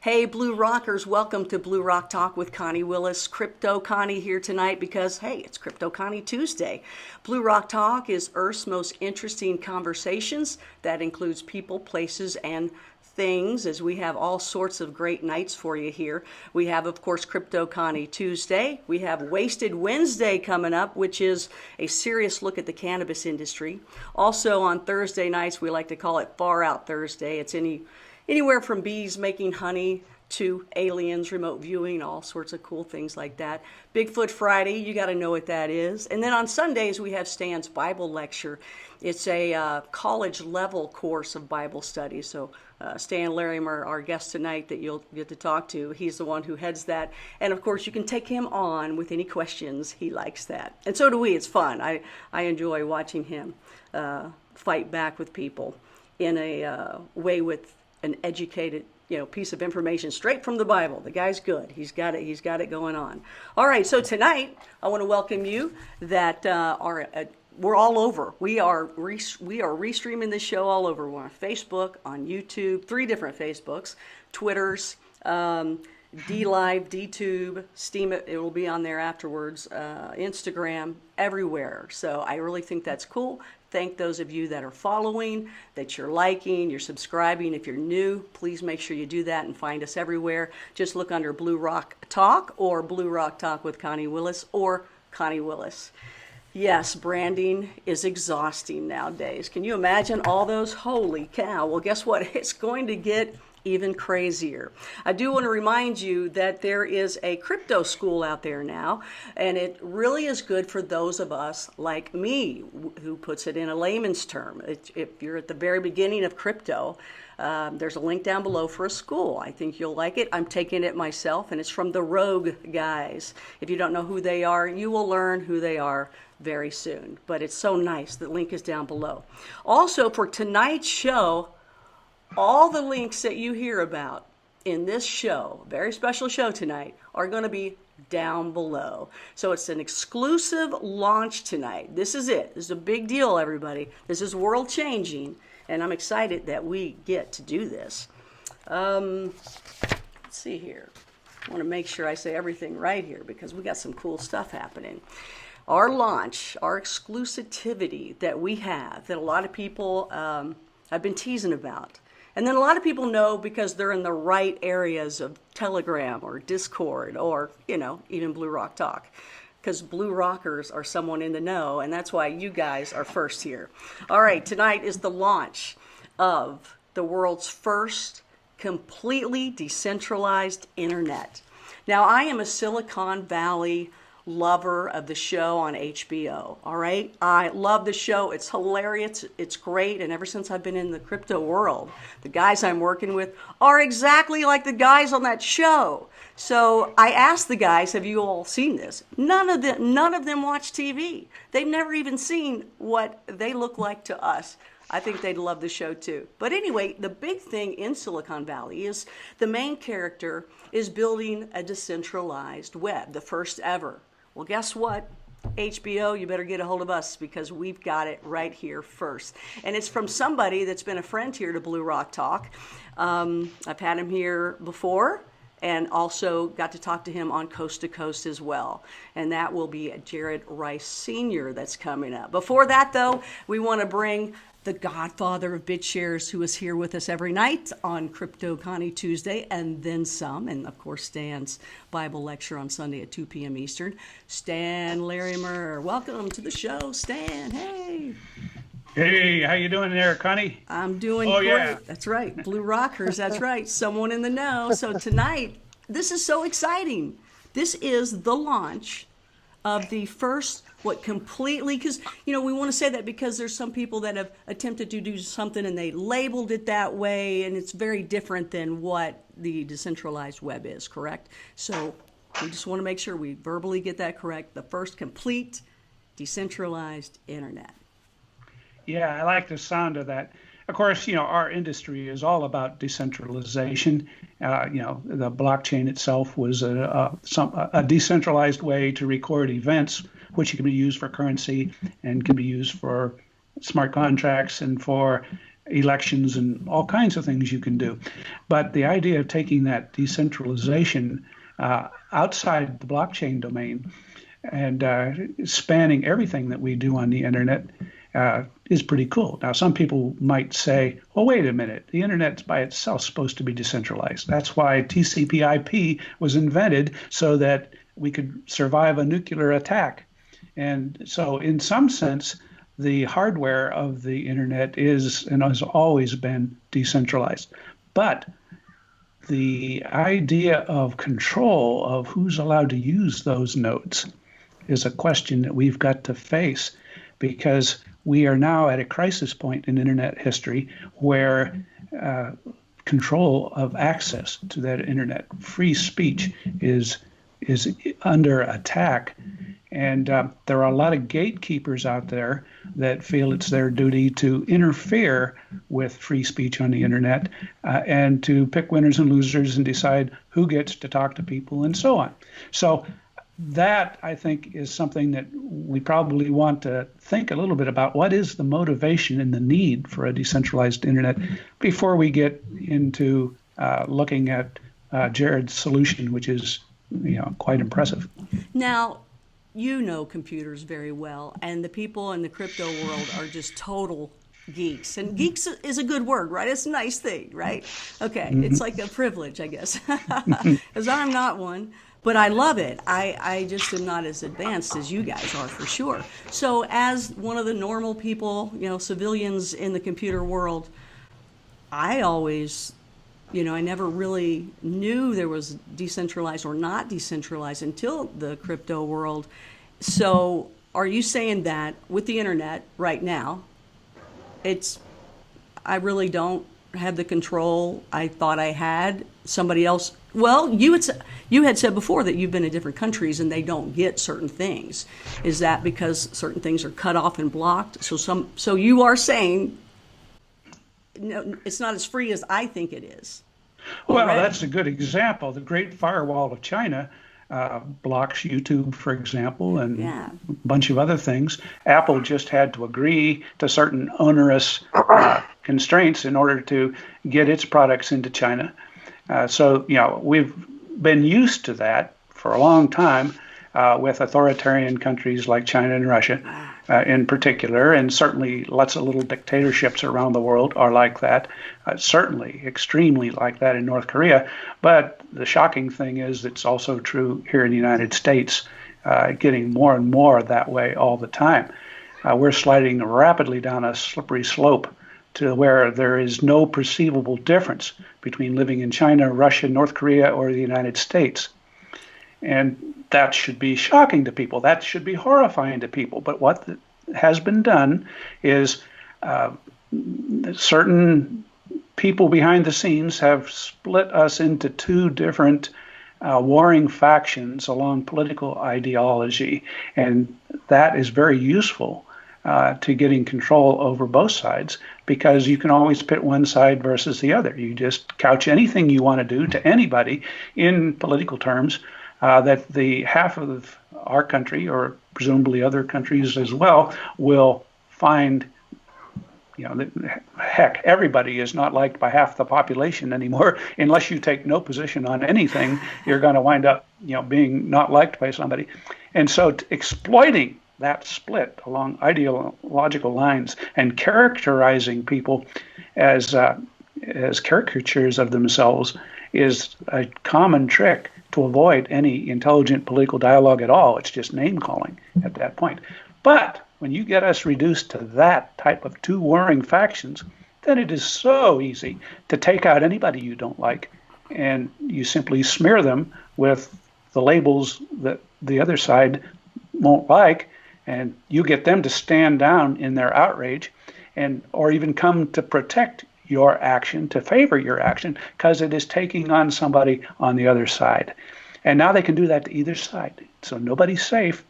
Hey, Blue Rockers, welcome to Blue Rock Talk with Connie Willis. Crypto Connie here tonight because, hey, it's Crypto Connie Tuesday. Blue Rock Talk is Earth's most interesting conversations. That includes people, places, and things, as we have all sorts of great nights for you here. We have, of course, Crypto Connie Tuesday. We have Wasted Wednesday coming up, which is a serious look at the cannabis industry. Also on Thursday nights, we like to call it Far Out Thursday. It's anywhere from bees making honey to aliens, remote viewing, all sorts of cool things like that. Bigfoot Friday, you got to know what that is. And then on Sundays, we have Stan's Bible Lecture. It's a college level course of Bible study. So Stan Larimer, our guest tonight that you'll get to talk to, he's the one who heads that. And of course, you can take him on with any questions. He likes that. And so do we. It's fun. I enjoy watching him fight back with people in a way with an educated, piece of information straight from the Bible. The guy's good. He's got it going on. All right, so tonight I want to welcome you that we're all over. We are restreaming this show all over. We're on Facebook, on YouTube, 3 different Facebooks, Twitters, DLive, DTube, Steam it will be on there afterwards, Instagram, everywhere. So I really think that's cool. Thank those of you that are following, that you're liking, you're subscribing. If you're new, please make sure you do that and find us everywhere. Just look under Blue Rock Talk or Blue Rock Talk with Connie Willis or Connie Willis. Yes, branding is exhausting nowadays. Can you imagine all those? Holy cow. Well, guess what? It's going to get even crazier. I do want to remind you that there is a crypto school out there now, and it really is good for those of us like me, who puts it in a layman's term. If you're at the very beginning of crypto, there's a link down below for a school. I think you'll like it. I'm taking it myself, and it's from the Rogue guys. If you don't know who they are, you will learn who they are very soon. But it's so nice. The link is down below. Also, for tonight's show, all the links that you hear about in this show, very special show tonight, are going to be down below. So it's an exclusive launch tonight. This is it. This is a big deal, everybody. This is world changing, and I'm excited that we get to do this. Let's see here. I want to make sure I say everything right here because we got some cool stuff happening. Our launch, our exclusivity that we have, that a lot of people have been teasing about. And then a lot of people know because they're in the right areas of Telegram or Discord or, even Blue Rock Talk. Because Blue Rockers are someone in the know, and that's why you guys are first here. All right, tonight is the launch of the world's first completely decentralized internet. Now, I am a Silicon Valley lover of the show on HBO. All right, I love the show. It's hilarious. It's great. And ever since I've been in the crypto world, the guys I'm working with are exactly like the guys on that show. So I asked the guys, have you all seen this? None of them watch TV. They've never even seen what they look like to us. I think they'd love the show too. But anyway, the big thing in Silicon Valley is the main character is building a decentralized web, the first ever. Well, guess what? HBO, you better get a hold of us because we've got it right here first. And it's from somebody that's been a friend here to Blue Rock Talk. I've had him here before and also got to talk to him on Coast to Coast as well. And that will be Jared Rice Sr. that's coming up. Before that, though, we want to bring the GodFather of BitShares, who is here with us every night on Crypto Connie Tuesday, and then some, and of course Stan's Bible Lecture on Sunday at 2 p.m. Eastern. Stan Larimer, welcome to the show, Stan. Hey. Hey, how you doing there, Connie? I'm doing great. Yeah. That's right, Blue Rockers, that's right, someone in the know. So tonight, this is so exciting. This is the launch of the first, completely, because, we want to say that because there's some people that have attempted to do something and they labeled it that way, and it's very different than what the decentralized web is, correct? So we just want to make sure we verbally get that correct. The first complete decentralized internet. Yeah, I like the sound of that. Of course, our industry is all about decentralization. The blockchain itself was a decentralized way to record events, which can be used for currency and can be used for smart contracts and for elections and all kinds of things you can do. But the idea of taking that decentralization outside the blockchain domain and spanning everything that we do on the internet is pretty cool. Now, some people might say, well, wait a minute, the internet's by itself supposed to be decentralized. That's why TCP/IP was invented, so that we could survive a nuclear attack. And so in some sense, the hardware of the internet is and has always been decentralized. But the idea of control of who's allowed to use those nodes is a question that we've got to face, because we are now at a crisis point in internet history where control of access to that internet, free speech, is under attack. And there are a lot of gatekeepers out there that feel it's their duty to interfere with free speech on the internet and to pick winners and losers and decide who gets to talk to people and so on. So that, I think, is something that we probably want to think a little bit about. What is the motivation and the need for a decentralized internet before we get into looking at Jared's solution, which is quite impressive. Now, you know computers very well, and the people in the crypto world are just total geeks. And geeks is a good word, right? It's a nice thing, right? Okay, It's like a privilege, I guess, because I'm not one. But I love it. I just am not as advanced as you guys are, for sure. So as one of the normal people, civilians in the computer world, I always, I never really knew there was decentralized or not decentralized until the crypto world. So are you saying that with the internet right now, I really don't have the control I thought I had? Somebody else, well, you had said before that you've been in different countries and they don't get certain things. Is that because certain things are cut off and blocked? So you are saying, no, it's not as free as I think it is. Well, that's a good example. The Great Firewall of China blocks YouTube, for example, and a bunch of other things. Apple just had to agree to certain onerous constraints in order to get its products into China. So we've been used to that for a long time with authoritarian countries like China and Russia in particular, and certainly lots of little dictatorships around the world are like that, certainly extremely like that in North Korea. But the shocking thing is it's also true here in the United States, getting more and more that way all the time. We're sliding rapidly down a slippery slope to where there is no perceivable difference between living in China, Russia, North Korea, or the United States. And that should be shocking to people. That should be horrifying to people. But what has been done is certain people behind the scenes have split us into two different warring factions along political ideology. And that is very useful to getting control over both sides, because you can always pit one side versus the other. You just couch anything you want to do to anybody in political terms that the half of our country, or presumably other countries as well, will find. Heck, everybody is not liked by half the population anymore. Unless you take no position on anything, you're going to wind up, being not liked by somebody. And so exploiting that split along ideological lines and characterizing people as caricatures of themselves is a common trick to avoid any intelligent political dialogue at all. It's just name calling at that point. But when you get us reduced to that type of two warring factions, then it is so easy to take out anybody you don't like, and you simply smear them with the labels that the other side won't like, and you get them to stand down in their outrage, or even come to protect your action, to favor your action, because it is taking on somebody on the other side. And now they can do that to either side. So nobody's safe.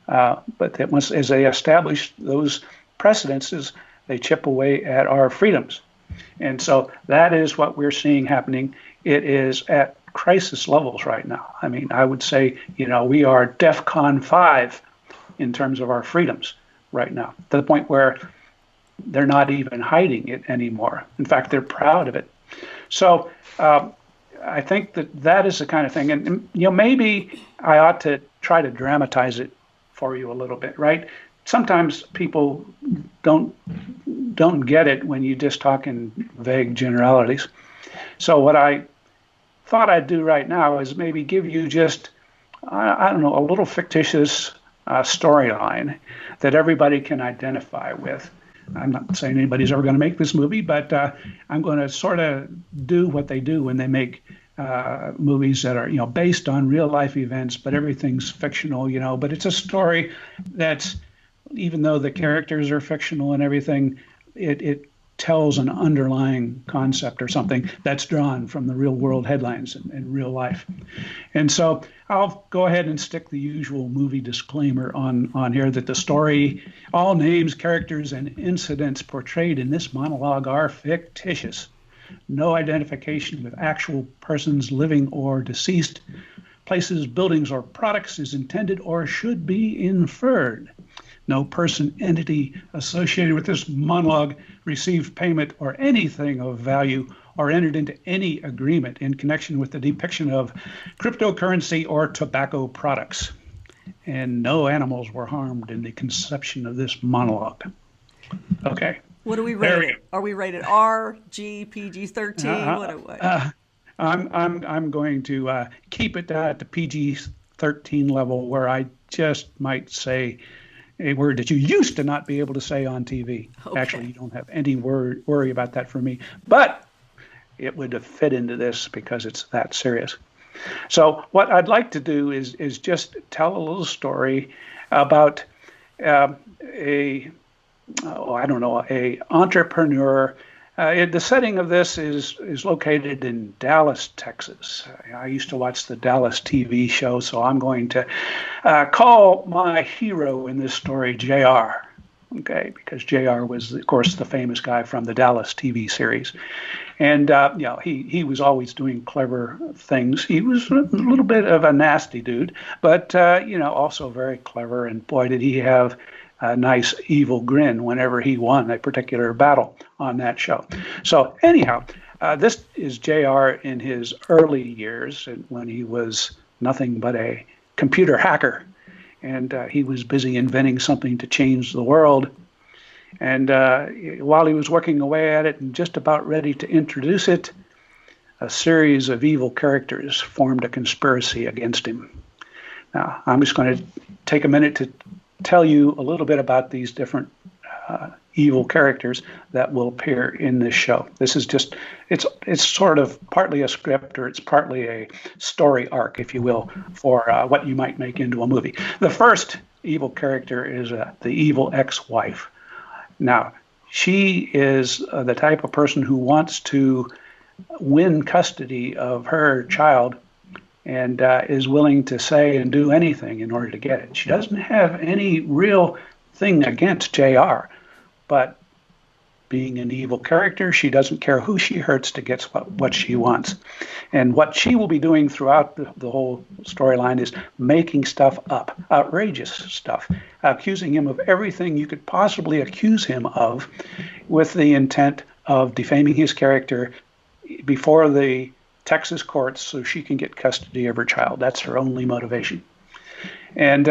But that once, as they establish those precedences, they chip away at our freedoms. And so that is what we're seeing happening. It is at crisis levels right now. I mean, I would say, we are DEFCON 5 in terms of our freedoms right now, to the point where they're not even hiding it anymore. In fact, they're proud of it. So I think that is the kind of thing. And maybe I ought to try to dramatize it for you a little bit, right? Sometimes people don't get it when you just talk in vague generalities. So what I thought I'd do right now is maybe give you just, I don't know, a little fictitious storyline that everybody can identify with. I'm not saying anybody's ever going to make this movie, but I'm going to sort of do what they do when they make movies that are, based on real life events, but everything's fictional, but it's a story that's, even though the characters are fictional and everything, it tells an underlying concept or something that's drawn from the real world headlines in real life. And so I'll go ahead and stick the usual movie disclaimer on here that the story, all names, characters, and incidents portrayed in this monologue are fictitious. No identification with actual persons, living or deceased, places, buildings, or products is intended or should be inferred. No person, entity associated with this monologue received payment or anything of value or entered into any agreement in connection with the depiction of cryptocurrency or tobacco products. And no animals were harmed in the conception of this monologue. Okay. What do we rate? Are we rated R, G, PG-13? I'm going to keep it at the PG-13 level, where I just might say a word that you used to not be able to say on TV. Okay. Actually, you don't have any worry about that for me. But it would fit into this because it's that serious. So what I'd like to do is just tell a little story about a entrepreneur. The setting of this is located in Dallas, Texas. I used to watch the Dallas TV show, so I'm going to call my hero in this story JR. Okay, because JR was, of course, the famous guy from the Dallas TV series. And, he was always doing clever things. He was a little bit of a nasty dude, but, also very clever. And boy, did he have a nice evil grin whenever he won a particular battle on that show. So anyhow, this is JR in his early years when he was nothing but a computer hacker. And he was busy inventing something to change the world. And while he was working away at it and just about ready to introduce it, a series of evil characters formed a conspiracy against him. Now, I'm just going to take a minute to tell you a little bit about these different evil characters that will appear in this show. This is just, it's sort of partly a script, or it's partly a story arc, if you will, for what you might make into a movie. The first evil character is the evil ex-wife. Now, she is the type of person who wants to win custody of her child and is willing to say and do anything in order to get it. She doesn't have any real thing against JR, but being an evil character, she doesn't care who she hurts to get what she wants. And what she will be doing throughout the whole storyline is making stuff up, outrageous stuff, accusing him of everything you could possibly accuse him of, with the intent of defaming his character before the Texas courts so she can get custody of her child. That's her only motivation. And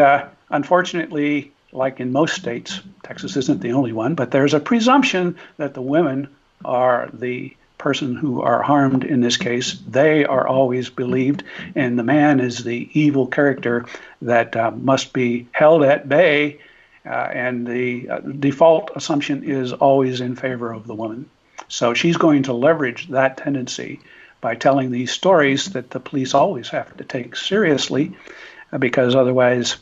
unfortunately, like in most states, Texas isn't the only one, but there's a presumption that the women are the person who are harmed in this case. They are always believed, and the man is the evil character that must be held at bay, and the default assumption is always in favor of the woman. So she's going to leverage that tendency by telling these stories that the police always have to take seriously, because otherwise,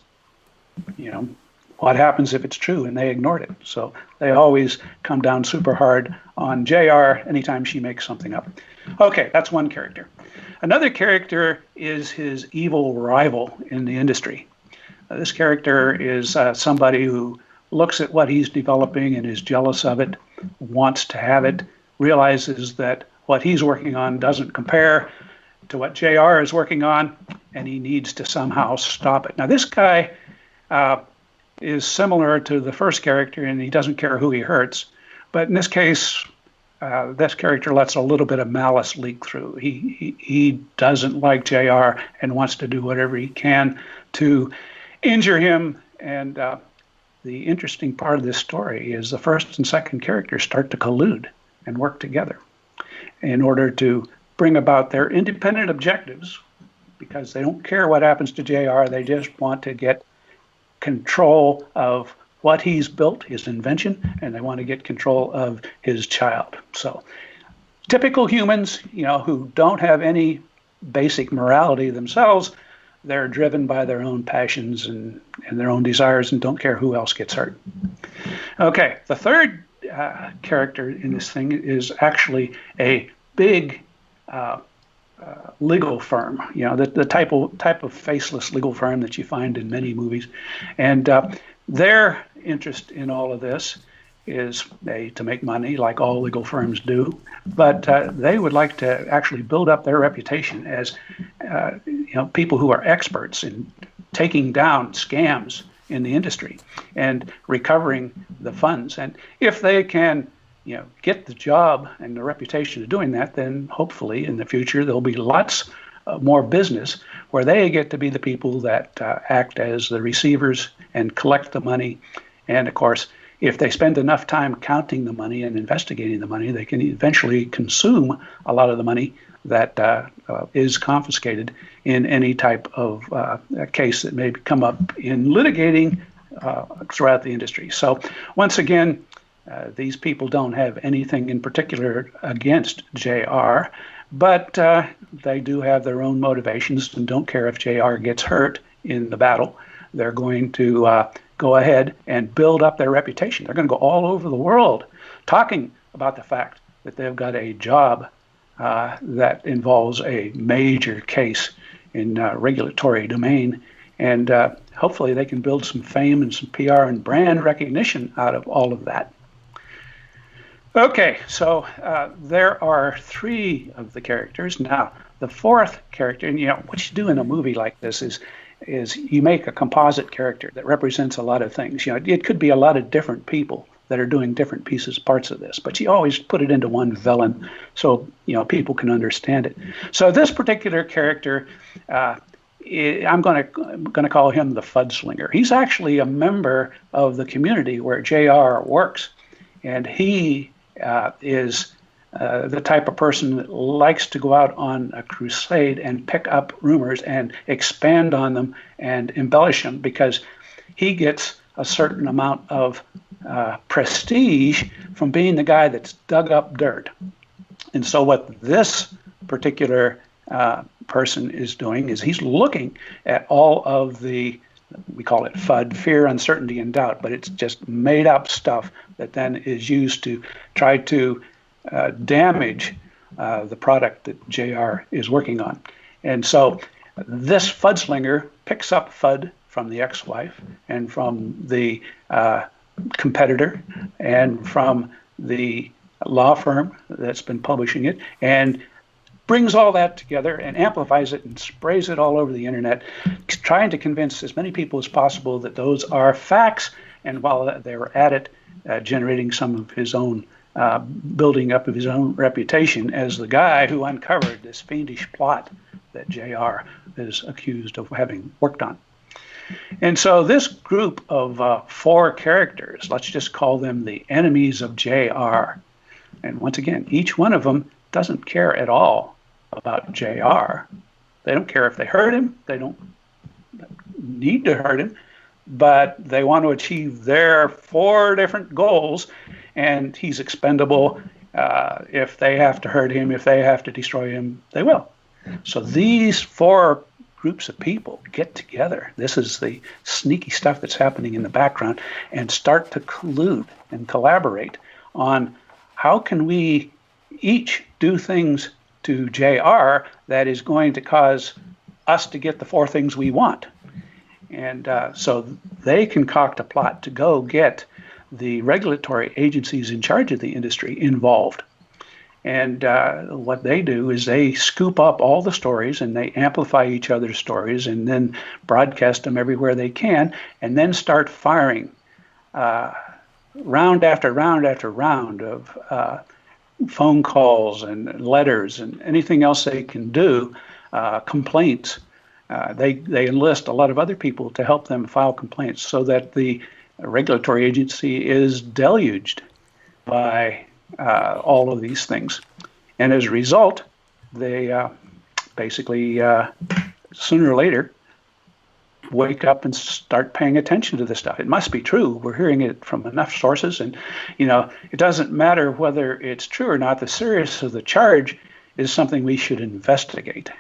what happens if it's true and they ignored it? So they always come down super hard on JR anytime she makes something up. Okay, that's one character. Another character is his evil rival in the industry. This character is somebody who looks at what he's developing and is jealous of it, wants to have it, realizes that what he's working on doesn't compare to what JR is working on, and he needs to somehow stop it. Now, this guy is similar to the first character, and he doesn't care who he hurts, But in this case, this character lets a little bit of malice leak through. He doesn't like JR and wants to do whatever he can to injure him. And the interesting part of this story is the first and second characters start to collude and work together in order to bring about their independent objectives, because they don't care what happens to JR. They just want to get control of what he's built, his invention, and they want to get control of his child. So typical humans, who don't have any basic morality themselves, they're driven by their own passions and their own desires and don't care who else gets hurt. Okay, the third character in this thing is actually a big legal firm, the type of faceless legal firm that you find in many movies. And their interest in all of this is to make money, like all legal firms do, but they would like to actually build up their reputation as people who are experts in taking down scams in the industry and recovering the funds. And if they can get the job and the reputation of doing that, then hopefully in the future there'll be lots more business where they get to be the people that act as the receivers and collect the money. And of course, if they spend enough time counting the money and investigating the money, they can eventually consume a lot of the money that is confiscated in any type of case that may come up in litigating throughout the industry. So once again, these people don't have anything in particular against JR, but they do have their own motivations and don't care if JR gets hurt in the battle. They're going to go ahead and build up their reputation. They're going to go all over the world talking about the fact that they've got a job that involves a major case in regulatory domain. And hopefully they can build some fame and some PR and brand recognition out of all of that. Okay, so there are three of the characters. Now, the fourth character, and what you do in a movie like this is you make a composite character that represents a lot of things. It could be a lot of different people that are doing different parts of this, but you always put it into one villain so people can understand it. So this particular character, I'm going to call him the Fudslinger. He's actually a member of the community where JR works, and he is the type of person that likes to go out on a crusade and pick up rumors and expand on them and embellish them, because he gets a certain amount of prestige from being the guy that's dug up dirt. And so what this particular person is doing is he's looking at all of the, we call it FUD, fear, uncertainty, and doubt, but it's just made up stuff that then is used to try to damage the product that JR is working on. And so this Fudslinger picks up FUD from the ex-wife and from the competitor and from the law firm that's been publishing it, and brings all that together and amplifies it and sprays it all over the internet, trying to convince as many people as possible that those are facts. And while they were at it, generating some of his own, building up of his own reputation as the guy who uncovered this fiendish plot that JR is accused of having worked on. And so this group of four characters, let's just call them the enemies of JR. And once again, each one of them doesn't care at all about JR. They don't care if they hurt him. They don't need to hurt him, but they want to achieve their four different goals, and he's expendable. If they have to hurt him, if they have to destroy him, they will. So these four groups of people get together. This is the sneaky stuff that's happening in the background, and start to collude and collaborate on how can we each do things to JR that is going to cause us to get the four things we want. And so they concoct a plot to go get the regulatory agencies in charge of the industry involved. And what they do is they scoop up all the stories and they amplify each other's stories and then broadcast them everywhere they can, and then start firing round after round after round of phone calls and letters and anything else they can do, complaints. They enlist a lot of other people to help them file complaints so that the regulatory agency is deluged by all of these things. And as a result, they basically, sooner or later, wake up and start paying attention to this stuff. It must be true. We're hearing it from enough sources. And, it doesn't matter whether it's true or not. The seriousness of the charge is something we should investigate.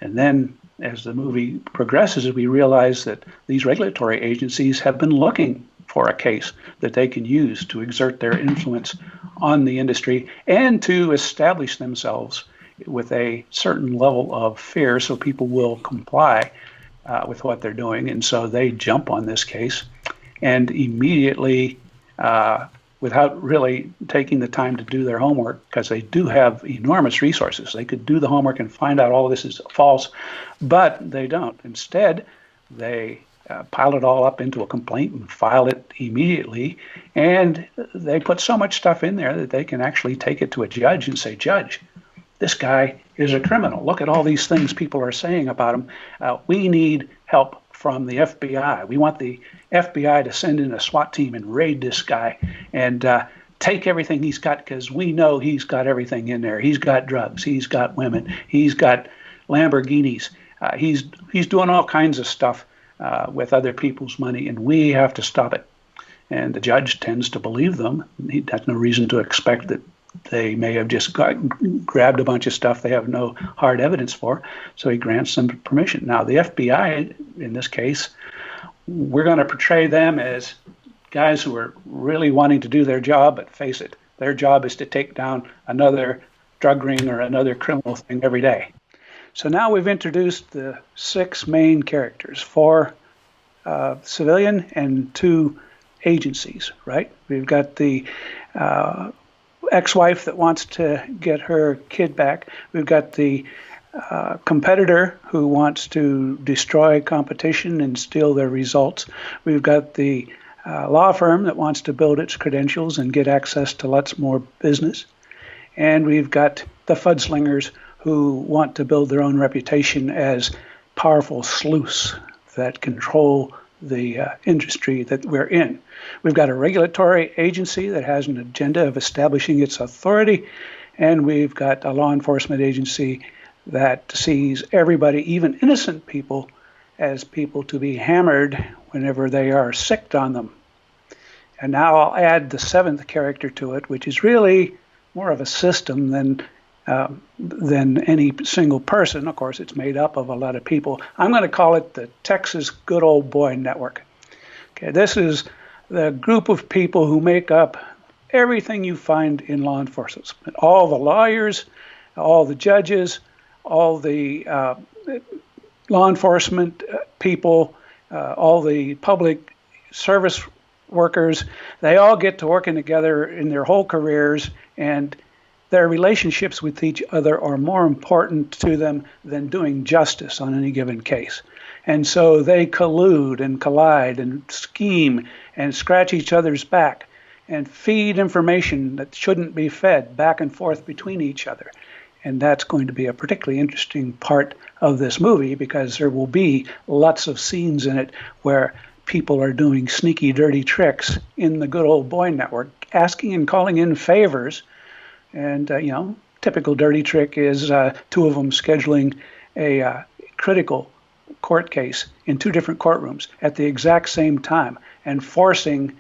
And then as the movie progresses, we realize that these regulatory agencies have been looking for a case that they can use to exert their influence on the industry and to establish themselves with a certain level of fear so people will comply with what they're doing. And so they jump on this case and immediately, without really taking the time to do their homework, because they do have enormous resources. They could do the homework and find out all of this is false, but they don't. Instead, they pile it all up into a complaint and file it immediately. And they put so much stuff in there that they can actually take it to a judge and say, Judge, this guy is a criminal. Look at all these things people are saying about him. We need help from the FBI. We want the FBI to send in a SWAT team and raid this guy and take everything he's got, because we know he's got everything in there. He's got drugs. He's got women. He's got Lamborghinis. He's doing all kinds of stuff with other people's money, and we have to stop it. And the judge tends to believe them. He has no reason to expect that they may have just grabbed a bunch of stuff they have no hard evidence for, so he grants them permission. Now, the FBI, in this case, we're going to portray them as guys who are really wanting to do their job, but face it, their job is to take down another drug ring or another criminal thing every day. So now we've introduced the 6 main characters, 4 civilian and 2 agencies, right? We've got the ex-wife that wants to get her kid back. We've got the competitor who wants to destroy competition and steal their results. We've got the law firm that wants to build its credentials and get access to lots more business. And we've got the fudslingers who want to build their own reputation as powerful sleuths that control the industry that we're in. We've got a regulatory agency that has an agenda of establishing its authority, and we've got a law enforcement agency that sees everybody, even innocent people, as people to be hammered whenever they are sicked on them. And now I'll add the 7th character to it, which is really more of a system than any single person. Of course, it's made up of a lot of people. I'm going to call it the Texas Good Old Boy Network. Okay, this is the group of people who make up everything you find in law enforcement. All the lawyers, all the judges, all the law enforcement people, all the public service workers, they all get to working together in their whole careers, and their relationships with each other are more important to them than doing justice on any given case. And so they collude and collide and scheme and scratch each other's back and feed information that shouldn't be fed back and forth between each other. And that's going to be a particularly interesting part of this movie, because there will be lots of scenes in it where people are doing sneaky, dirty tricks in the Good Old Boy Network, asking and calling in favors. And, typical dirty trick is 2 of them scheduling a critical court case in 2 different courtrooms at the exact same time and forcing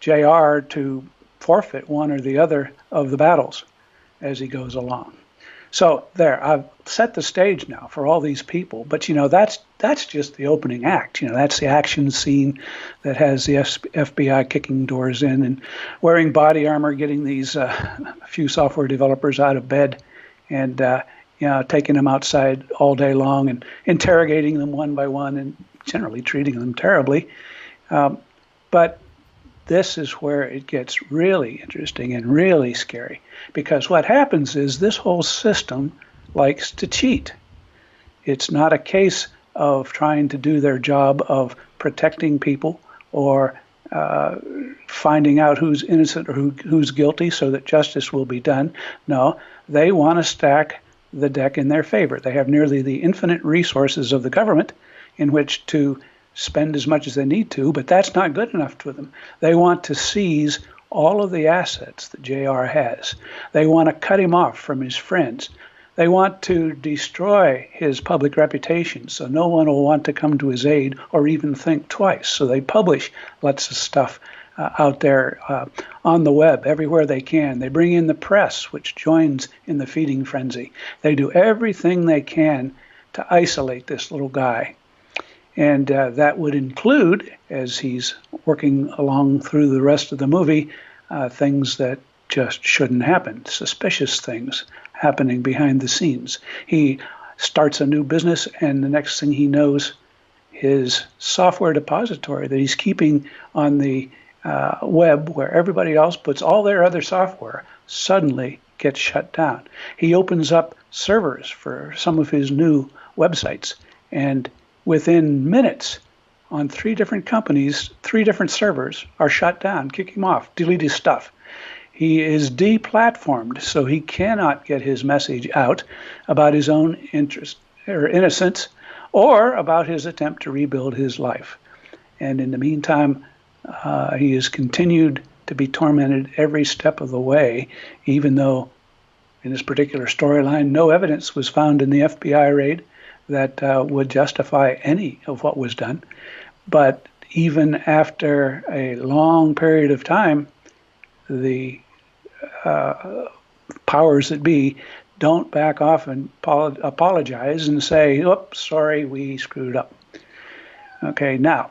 JR to forfeit one or the other of the battles as he goes along. So there, I've set the stage now for all these people, but that's just the opening act. That's the action scene that has the FBI kicking doors in and wearing body armor, getting these few software developers out of bed, and taking them outside all day long and interrogating them one by one and generally treating them terribly. But this is where it gets really interesting and really scary, because what happens is this whole system likes to cheat. It's not a case of trying to do their job of protecting people or finding out who's innocent or who's guilty so that justice will be done. No, they want to stack the deck in their favor. They have nearly the infinite resources of the government in which to spend as much as they need to, but that's not good enough for them. They want to seize all of the assets that JR has. They want to cut him off from his friends. They want to destroy his public reputation so no one will want to come to his aid or even think twice. So they publish lots of stuff out there on the web everywhere they can. They bring in the press, which joins in the feeding frenzy. They do everything they can to isolate this little guy. And that would include, as he's working along through the rest of the movie, things that just shouldn't happen, suspicious things happening behind the scenes. He starts a new business, and the next thing he knows, his software depository that he's keeping on the web, where everybody else puts all their other software, suddenly gets shut down. He opens up servers for some of his new websites, and within minutes, on 3 different companies, 3 different servers are shut down, kick him off, delete his stuff. He is deplatformed, so he cannot get his message out about his own interest or innocence or about his attempt to rebuild his life. And in the meantime, he has continued to be tormented every step of the way, even though in this particular storyline, no evidence was found in the FBI raid that would justify any of what was done. But even after a long period of time, the powers that be don't back off and apologize and say, oops, sorry, we screwed up. Okay, now,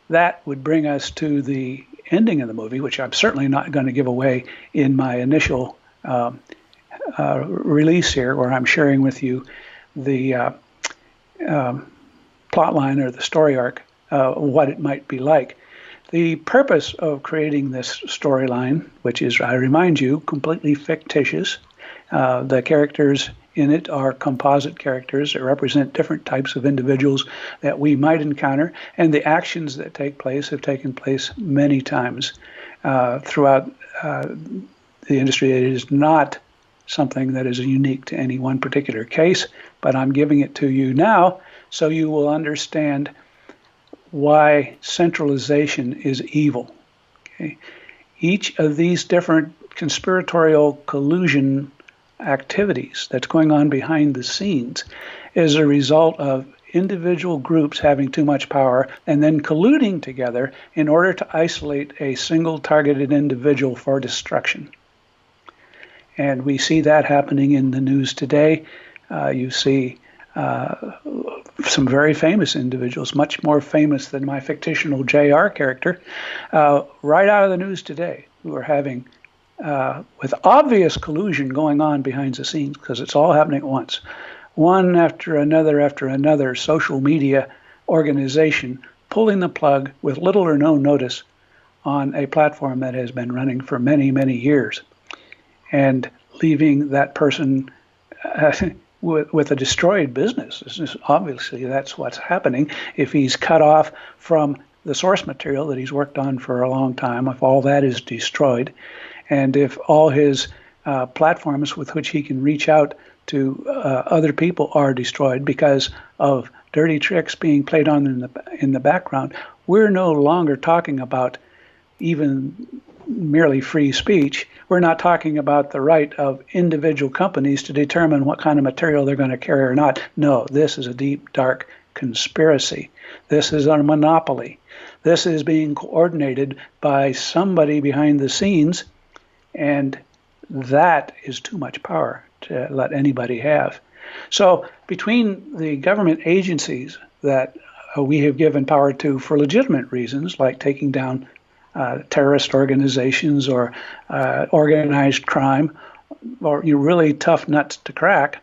that would bring us to the ending of the movie, which I'm certainly not going to give away in my initial release here, where I'm sharing with you the plot line or the story arc, what it might be like. The purpose of creating this storyline, which is, I remind you, completely fictitious. The characters in it are composite characters that represent different types of individuals that we might encounter, and the actions that take place have taken place many times throughout the industry. It is not something that is unique to any one particular case, but I'm giving it to you now so you will understand why centralization is evil. Okay? Each of these different conspiratorial collusion activities that's going on behind the scenes is a result of individual groups having too much power and then colluding together in order to isolate a single targeted individual for destruction. And we see that happening in the news today. You see some very famous individuals, much more famous than my fictional JR character, right out of the news today, who are having, with obvious collusion going on behind the scenes, because it's all happening at once, one after another social media organization pulling the plug with little or no notice on a platform that has been running for many, many years, and leaving that person with a destroyed business. Obviously, that's what's happening. If he's cut off from the source material that he's worked on for a long time, if all that is destroyed, and if all his platforms with which he can reach out to other people are destroyed because of dirty tricks being played on in the background, we're no longer talking about even merely free speech. We're not talking about the right of individual companies to determine what kind of material they're going to carry or not. No, this is a deep, dark conspiracy. This is a monopoly. This is being coordinated by somebody behind the scenes, and that is too much power to let anybody have. So between the government agencies that we have given power to for legitimate reasons, like taking down terrorist organizations or organized crime, or really tough nuts to crack,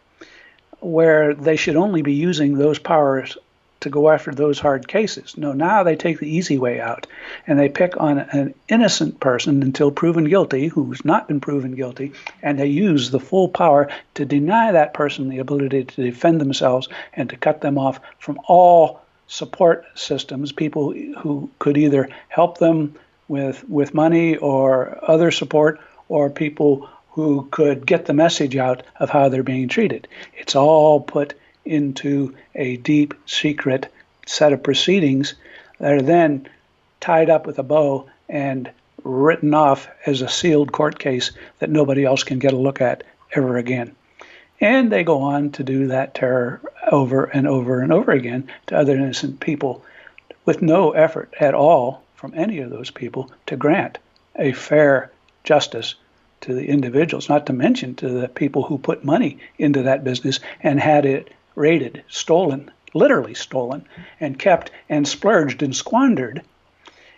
where they should only be using those powers to go after those hard cases. No, now they take the easy way out, and they pick on an innocent person until proven guilty, who's not been proven guilty, and they use the full power to deny that person the ability to defend themselves and to cut them off from all support systems, people who could either help them with money or other support, or people who could get the message out of how they're being treated. It's all put into a deep secret set of proceedings that are then tied up with a bow and written off as a sealed court case that nobody else can get a look at ever again. And they go on to do that terror over and over and over again to other innocent people with no effort at all from any of those people to grant a fair justice to the individuals, not to mention to the people who put money into that business and had it raided, stolen, literally stolen, and kept and splurged and squandered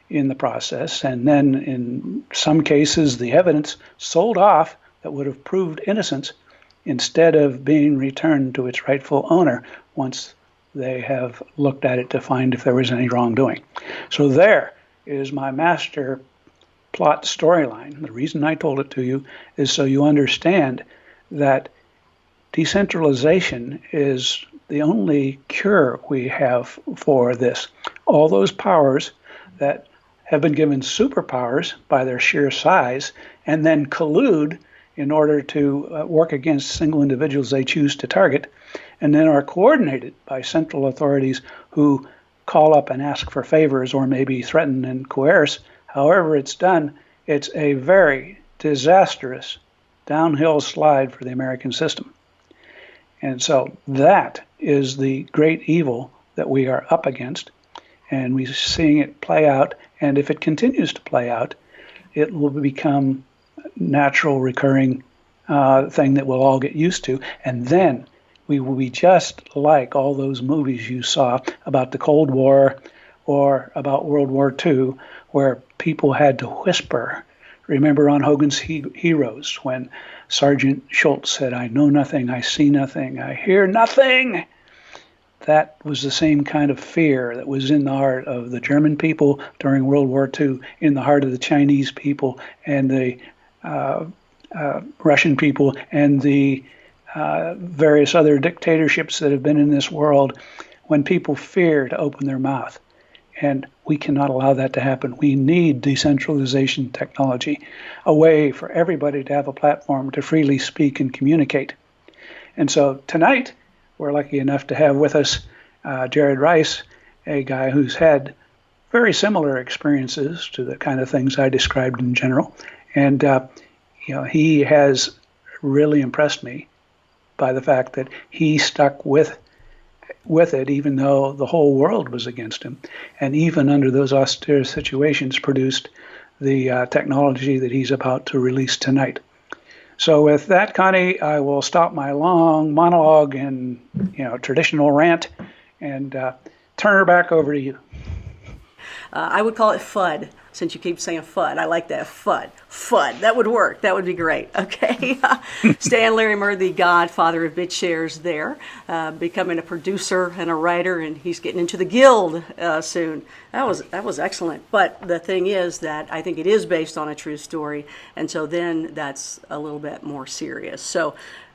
in the process. And then in some cases, the evidence sold off that would have proved innocence instead of being returned to its rightful owner once they have looked at it to find if there was any wrongdoing. So there is my master plot storyline. The reason I told it to you is so you understand that decentralization is the only cure we have for this. All those powers that have been given superpowers by their sheer size and then collude in order to work against single individuals they choose to target, and then are coordinated by central authorities who call up and ask for favors or maybe threaten and coerce. However it's done, it's a very disastrous downhill slide for the American system. And so that is the great evil that we are up against, and we're seeing it play out. And if it continues to play out, it will become natural recurring thing that we'll all get used to, and then we will be just like all those movies you saw about the Cold War or about World War II, where people had to whisper. Remember on Hogan's Heroes when Sergeant Schultz said, "I know nothing, I see nothing, I hear nothing." That was the same kind of fear that was in the heart of the German people during World War II, in the heart of the Chinese people and the Russian people and the various other dictatorships that have been in this world, when people fear to open their mouth. And we cannot allow that to happen. We need decentralization technology, a way for everybody to have a platform to freely speak and communicate. And so tonight, we're lucky enough to have with us Jared Rice, a guy who's had very similar experiences to the kind of things I described in general. And he has really impressed me by the fact that he stuck with it, even though the whole world was against him, and even under those austere situations produced the technology that he's about to release tonight. So with that, Connie, I will stop my long monologue and traditional rant and turn her back over to you. I would call it FUD, since you keep saying FUD. I like that, FUD. FUD, that would work. That would be great. Okay. Stan Larimer, the godfather of BitShares there, becoming a producer and a writer, and he's getting into the guild soon. That was excellent. But the thing is that I think it is based on a true story, and so then that's a little bit more serious. So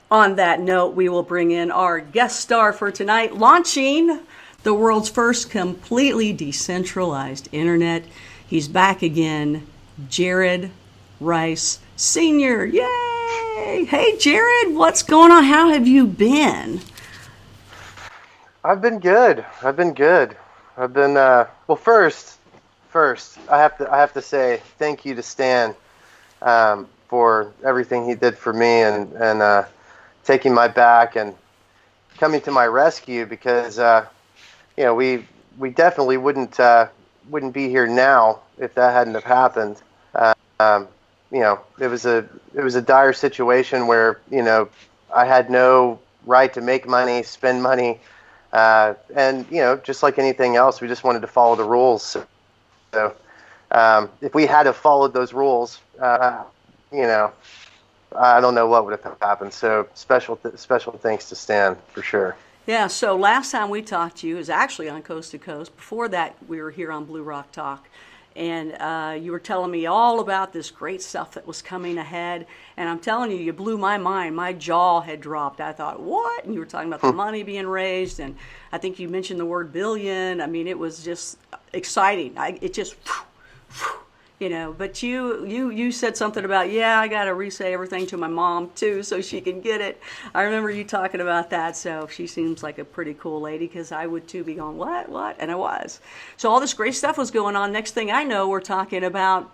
on that note, we will bring in our guest star for tonight, launching the world's first completely decentralized internet. He's back again, Jared Rice Sr. Yay! Hey, Jared, what's going on? How have you been? I've been good. I've been well. First, I have to say thank you to Stan for everything he did for me and taking my back and coming to my rescue, because we definitely wouldn't be here now if that hadn't have happened. It was a dire situation where I had no right to make money, spend money, and just like anything else, we just wanted to follow the rules. So if we had have followed those rules, I don't know what would have happened. So special thanks to Stan for sure. Yeah, so last time we talked to you was actually on Coast to Coast. Before that, we were here on Blue Rock Talk, and you were telling me all about this great stuff that was coming ahead. And I'm telling you blew my mind. My jaw had dropped. I thought, what? And you were talking about the money being raised, and I think you mentioned the word billion. I mean, it was just exciting. It just, But you said something about, yeah, I got to re-say everything to my mom too so she can get it. I remember you talking about that. So she seems like a pretty cool lady, because I would too be going, what? And I was. So all this great stuff was going on. Next thing I know, we're talking about,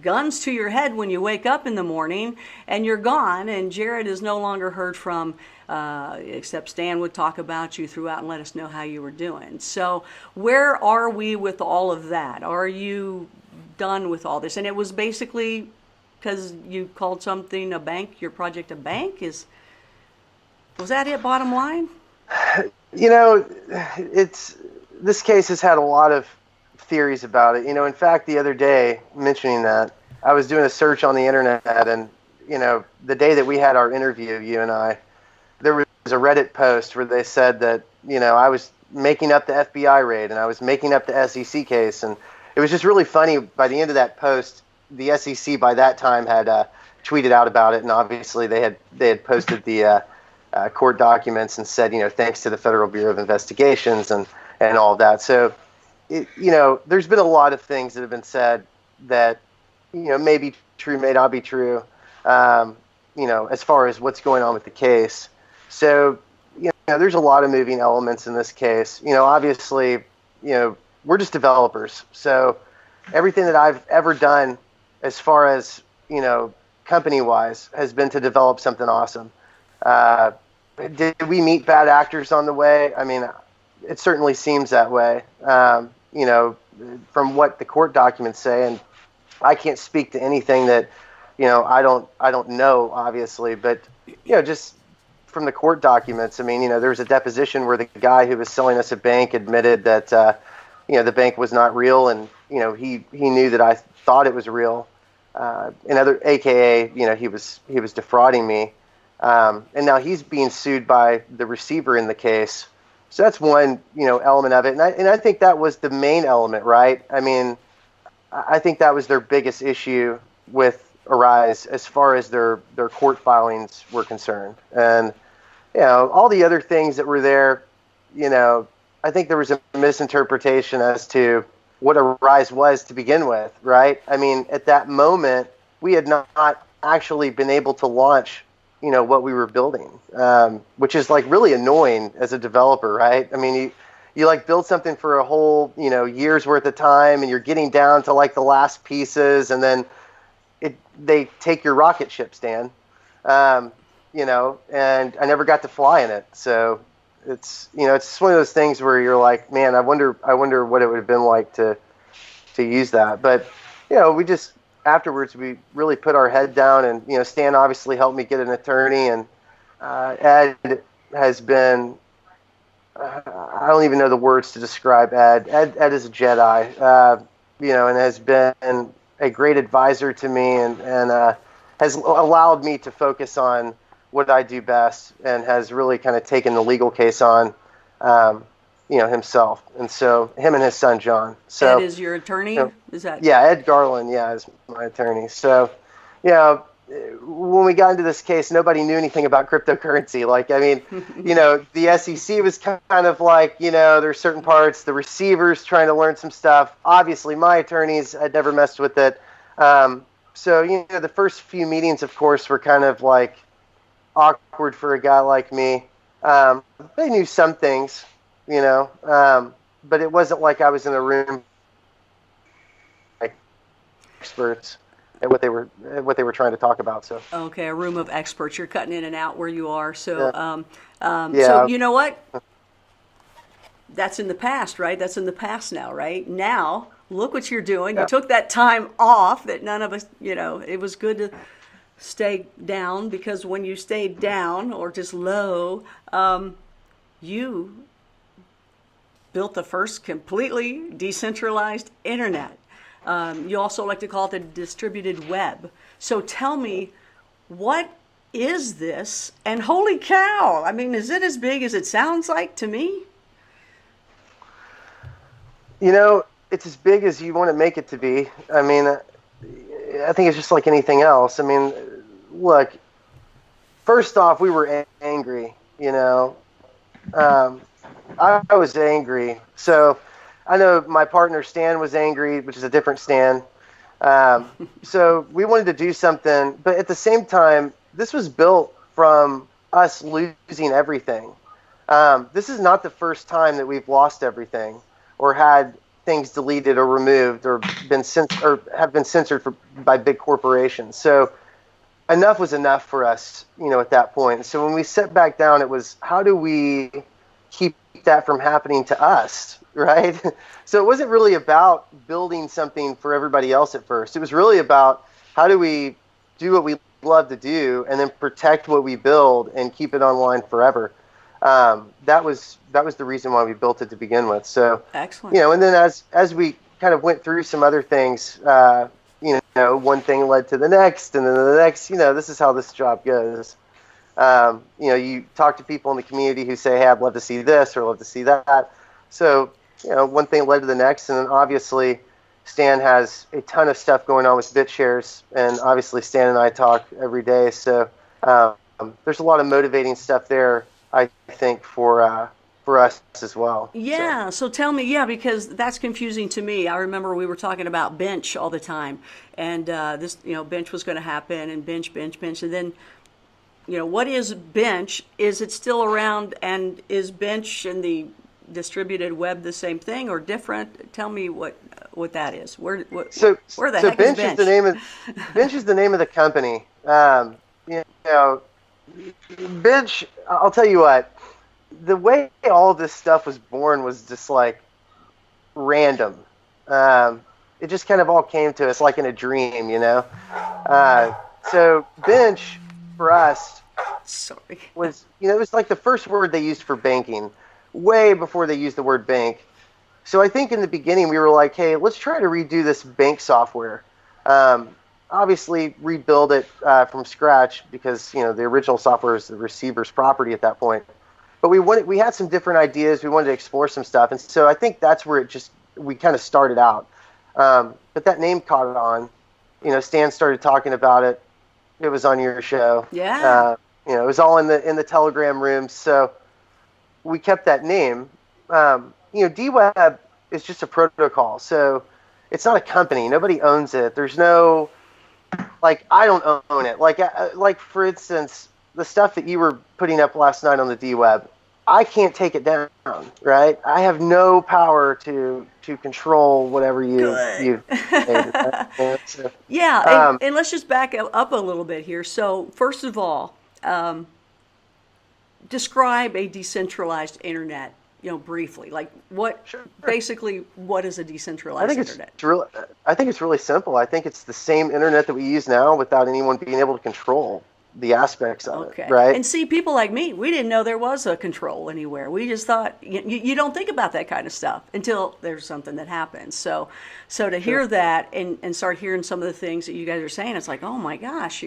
guns to your head when you wake up in the morning and you're gone, and Jared is no longer heard from, except Stan would talk about you throughout and let us know how you were doing. So where are we with all of that? Are you done with all this? And it was basically because you called something a bank, your project a bank? Was that it, bottom line? This case has had a lot of theories about it. In fact, the other day, mentioning that, I was doing a search on the internet, and the day that we had our interview, you and I, there was a Reddit post where they said that I was making up the FBI raid and I was making up the SEC case, and it was just really funny. By the end of that post, the SEC by that time had tweeted out about it, and obviously they had posted the court documents and said, thanks to the Federal Bureau of Investigations and all of that. So there's been a lot of things that have been said that, may be true, may not be true, as far as what's going on with the case. So, there's a lot of moving elements in this case. Obviously, we're just developers. So everything that I've ever done as far as, company-wise has been to develop something awesome. Did we meet bad actors on the way? I mean, it certainly seems that way. From what the court documents say, and I can't speak to anything that, I don't know, obviously, but, just from the court documents, I mean, there was a deposition where the guy who was selling us a bank admitted that, the bank was not real, and, he knew that I thought it was real. AKA, he was defrauding me. And now he's being sued by the receiver in the case. So that's one, element of it. And I think that was the main element, right? I mean, I think that was their biggest issue with Arise as far as their court filings were concerned. And, all the other things that were there, I think there was a misinterpretation as to what Arise was to begin with, right? I mean, at that moment, we had not actually been able to launch what we were building, which is like really annoying as a developer, right? I mean, you like build something for a whole, year's worth of time, and you're getting down to like the last pieces, and then they take your rocket ship, Stan, and I never got to fly in it. So it's one of those things where you're like, man, I wonder what it would have been like to use that. But, we just, afterwards, we really put our head down, and, Stan obviously helped me get an attorney, and Ed has been, I don't even know the words to describe Ed. Ed is a Jedi, and has been a great advisor to me, and has allowed me to focus on what I do best, and has really kind of taken the legal case on, himself. And so him and his son, John. So Ed is your attorney? Is that? Yeah, Ed Garland, is my attorney. So, when we got into this case, nobody knew anything about cryptocurrency. Like, I mean, the SEC was kind of like, there's certain parts, the receivers trying to learn some stuff. Obviously, my attorneys had never messed with it. So, the first few meetings, of course, were kind of like awkward for a guy like me. They knew some things, but it wasn't like I was in a room like experts at what they were trying to talk about. So okay, a room of experts. You're cutting in and out where you are. So yeah. So you know what? That's in the past, right? That's in the past now, right? Now look what you're doing. You took that time off that none of us, it was good to stay down, because when you stayed down or just low, you built the first completely decentralized internet. You also like to call it the distributed web. So tell me, what is this? And holy cow, I mean, is it as big as it sounds like to me? It's as big as you want to make it to be. I mean, I think it's just like anything else. I mean, look, first off, we were angry, I was angry. So I know my partner Stan was angry, which is a different Stan. So we wanted to do something, but at the same time, this was built from us losing everything. This is not the first time that we've lost everything or had things deleted or removed or have been censored by big corporations. So enough was enough for us, at that point. So when we sat back down, it was, how do we keep that from happening to us, right? So it wasn't really about building something for everybody else at first. It was really about, how do we do what we love to do and then protect what we build and keep it online forever. That was the reason why we built it to begin with. So excellent. And then as we kind of went through some other things, one thing led to the next, and then the next. This is how this job goes. You talk to people in the community who say, "Hey, I'd love to see this or love to see that." So one thing led to the next, and then obviously Stan has a ton of stuff going on with BitShares, and obviously Stan and I talk every day. So there's a lot of motivating stuff there, I think, for us as well. Yeah, so tell me, because that's confusing to me. I remember we were talking about bench all the time, and this, bench was going to happen, and bench, and then, what is bench? Is it still around, and is bench and the distributed web the same thing or different? Tell me what that is. Where the heck is bench? Bench is the name of the company. Bench, I'll tell you what, the way all this stuff was born was just like random. It just kind of all came to us like in a dream, So bench for us was, it was like the first word they used for banking, way before they used the word bank. So I think in the beginning we were like, hey, let's try to redo this bank software. Obviously rebuild it from scratch because, the original software is the receiver's property at that point. But we had some different ideas. We wanted to explore some stuff. And so I think that's where we kind of started out. But that name caught it on. Stan started talking about it. It was on your show. Yeah. It was all in the Telegram rooms. So we kept that name. dWeb is just a protocol. So it's not a company. Nobody owns it. There's no, I don't own it. Like for instance, the stuff that you were putting up last night on the dWeb, I can't take it down, right? I have no power to control whatever you so, yeah, and let's just back up a little bit here. So first of all, describe a decentralized internet, briefly. Basically, what is a decentralized internet? I think it's really simple. I think it's the same internet that we use now without anyone being able to control the aspects of it, right? And see, people like me, we didn't know there was a control anywhere. We just thought, you don't think about that kind of stuff until there's something that happens. So to hear that and start hearing some of the things that you guys are saying, it's like, oh my gosh,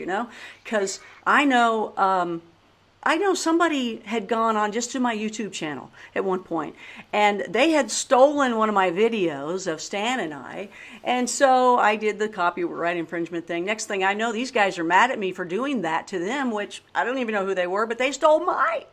because I know somebody had gone on just to my YouTube channel at one point, and they had stolen one of my videos of Stan and I, and so I did the copyright infringement thing. Next thing I know, these guys are mad at me for doing that to them, which I don't even know who they were, but they stole my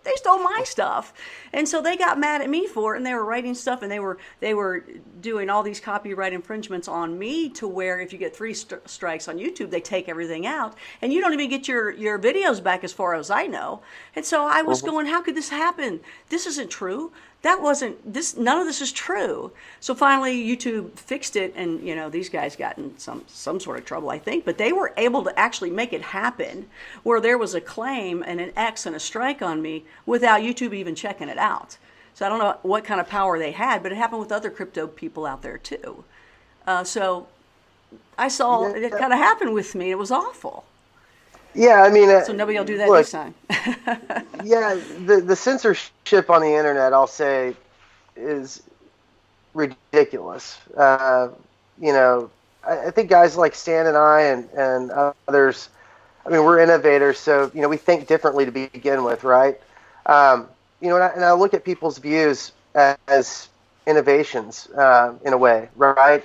stuff, and so they got mad at me for it, and they were writing stuff, and they were doing all these copyright infringements on me to where if you get 3 strikes on YouTube, they take everything out, and you don't even get your videos back as far as I know. And so I was going, how could this happen? This isn't true. None of this is true. So finally YouTube fixed it, and these guys got in some sort of trouble, I think, but they were able to actually make it happen where there was a claim and an X and a strike on me without YouTube even checking it out. So I don't know what kind of power they had, but it happened with other crypto people out there too. So I saw it kind of happen with me. It was awful. Yeah, I mean, so nobody will do that next time. Yeah, the censorship on the internet, I'll say, is ridiculous. I think guys like Stan and I and others, I mean, we're innovators, so we think differently to begin with, right? And I look at people's views as innovations in a way, right?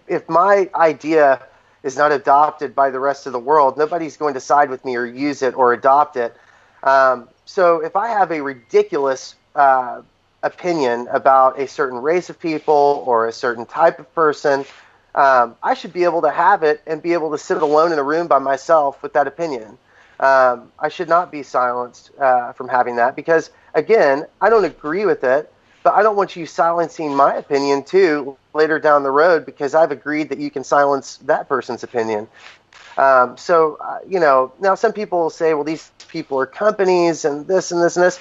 If my idea is not adopted by the rest of the world, nobody's going to side with me or use it or adopt it. So if I have a ridiculous opinion about a certain race of people or a certain type of person, I should be able to have it and be able to sit alone in a room by myself with that opinion. I should not be silenced from having that because, again, I don't agree with it, but I don't want you silencing my opinion too later down the road because I've agreed that you can silence that person's opinion. Now some people will say, well, these people are companies and this and this and this.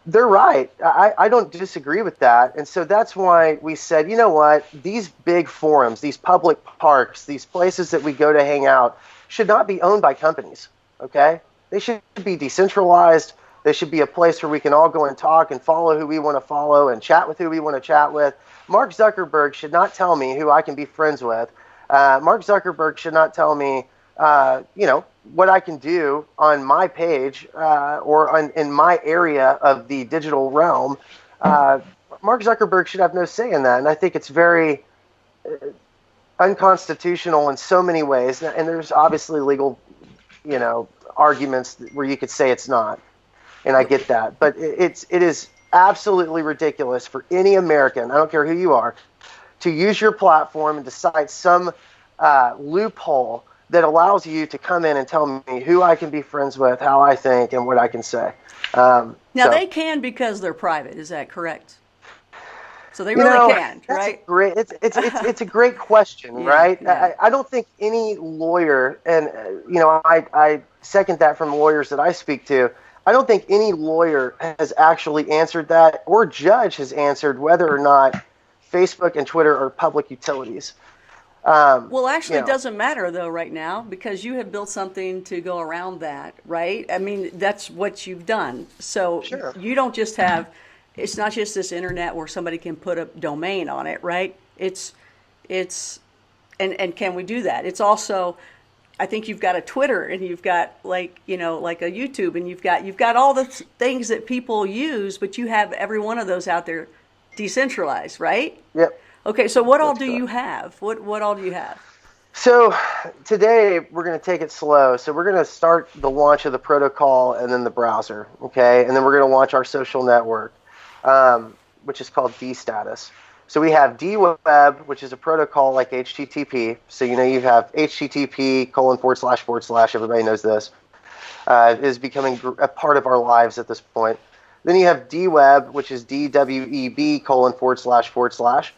They're right. I don't disagree with that. And so that's why we said, you know what, these big forums, these public parks, these places that we go to hang out should not be owned by companies, okay? They should be decentralized. They should be a place where we can all go and talk and follow who we want to follow and chat with who we want to chat with. Mark Zuckerberg should not tell me who I can be friends with. Mark Zuckerberg should not tell me, what I can do on my page or in my area of the digital realm. Mark Zuckerberg should have no say in that. And I think it's very unconstitutional in so many ways. And there's obviously legal, arguments where you could say it's not. And I get that. But it is absolutely ridiculous for any American, I don't care who you are, to use your platform and decide some loophole that allows you to come in and tell me who I can be friends with, how I think, and what I can say. They can because they're private. Is that correct? So they really can, right? It's a great question, right? Yeah. I don't think any lawyer, and I second that from lawyers that I speak to. I don't think any lawyer has actually answered that, or judge has answered whether or not Facebook and Twitter are public utilities. It doesn't matter, though, right now, because you have built something to go around that, right? I mean, that's what you've done. So Sure. You don't just have, it's not just this internet where somebody can put a domain on it, right? And can we do that? It's also, I think you've got a Twitter and you've got like a YouTube and you've got all the things that people use, but you have every one of those out there decentralized, right? Yep. Okay, so what all do you have? What all do you have? So today we're going to take it slow. So we're going to start the launch of the protocol and then the browser, okay? And then we're going to launch our social network, which is called dStatus. So we have dWeb, which is a protocol like HTTP. So you have HTTP://, everybody knows this, is becoming a part of our lives at this point. Then you have dWeb, which is dWeb://.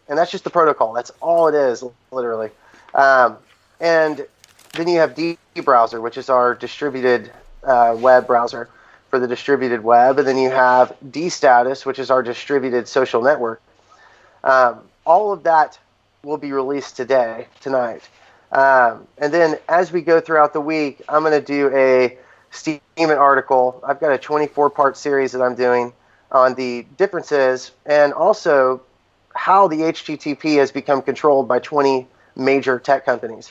And that's just the protocol. That's all it is, literally. And then you have dBrowser, which is our distributed web browser for the distributed web. And then you have dStatus, which is our distributed social network. All of that will be released tonight. And then as we go throughout the week, I'm going to do a Steemit article. I've got a 24-part series that I'm doing on the differences and also how the HTTP has become controlled by 20 major tech companies.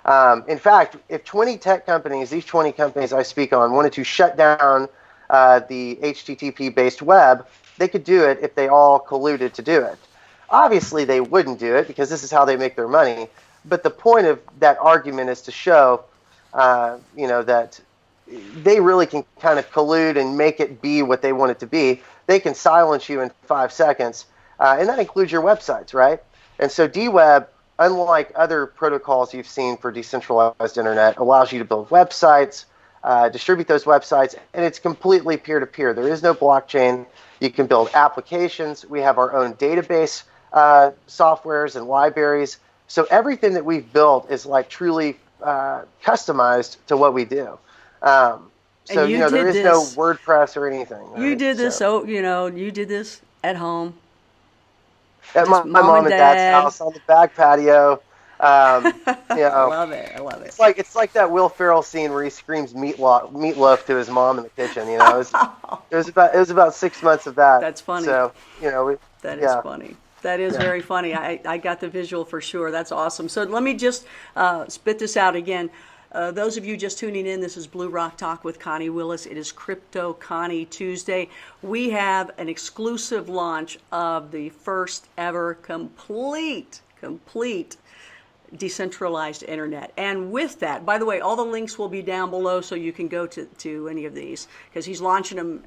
In fact, if 20 tech companies, these 20 companies I speak on, wanted to shut down the HTTP-based web, they could do it if they all colluded to do it. Obviously, they wouldn't do it because this is how they make their money. But the point of that argument is to show, that they really can kind of collude and make it be what they want it to be. They can silence you in 5 seconds. And that includes your websites, right? And so dWeb, unlike other protocols you've seen for decentralized internet, allows you to build websites, distribute those websites, and it's completely peer-to-peer. There is no blockchain. You can build applications. We have our own database softwares and libraries. So everything that we've built is like truly customized to what we do. There is no WordPress or anything. You did this, you did this at home. At my mom and dad's house on the back patio. I love it. It's like that Will Ferrell scene where he screams meatloaf to his mom in the kitchen. It was about 6 months of that. That's funny. So that is funny. That is very funny. I got the visual for sure. That's awesome. So let me just spit this out again. Those of you just tuning in, this is Blue Rock Talk with Connie Willis. It is Crypto Connie Tuesday. We have an exclusive launch of the first ever complete decentralized internet. And with that, by the way, all the links will be down below so you can go to any of these because he's launching them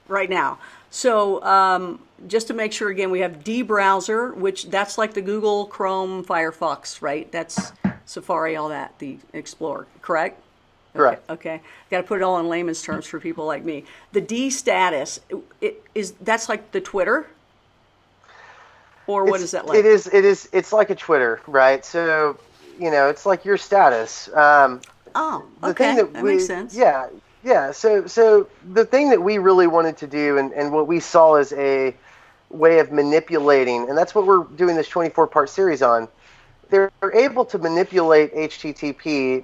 right now. So just to make sure, again, we have D browser, which that's like the Google, Chrome, Firefox, right? That's Safari, all that, the Explorer, correct? Correct. Okay. Got to put it all in layman's terms for people like me. The D status, that's like the Twitter? Or what is that like? It's like a Twitter, right? So, it's like your status. The thing that makes sense. Yeah. So the thing that we really wanted to do and what we saw as a way of manipulating, and that's what we're doing this 24-part series on, they're able to manipulate HTTP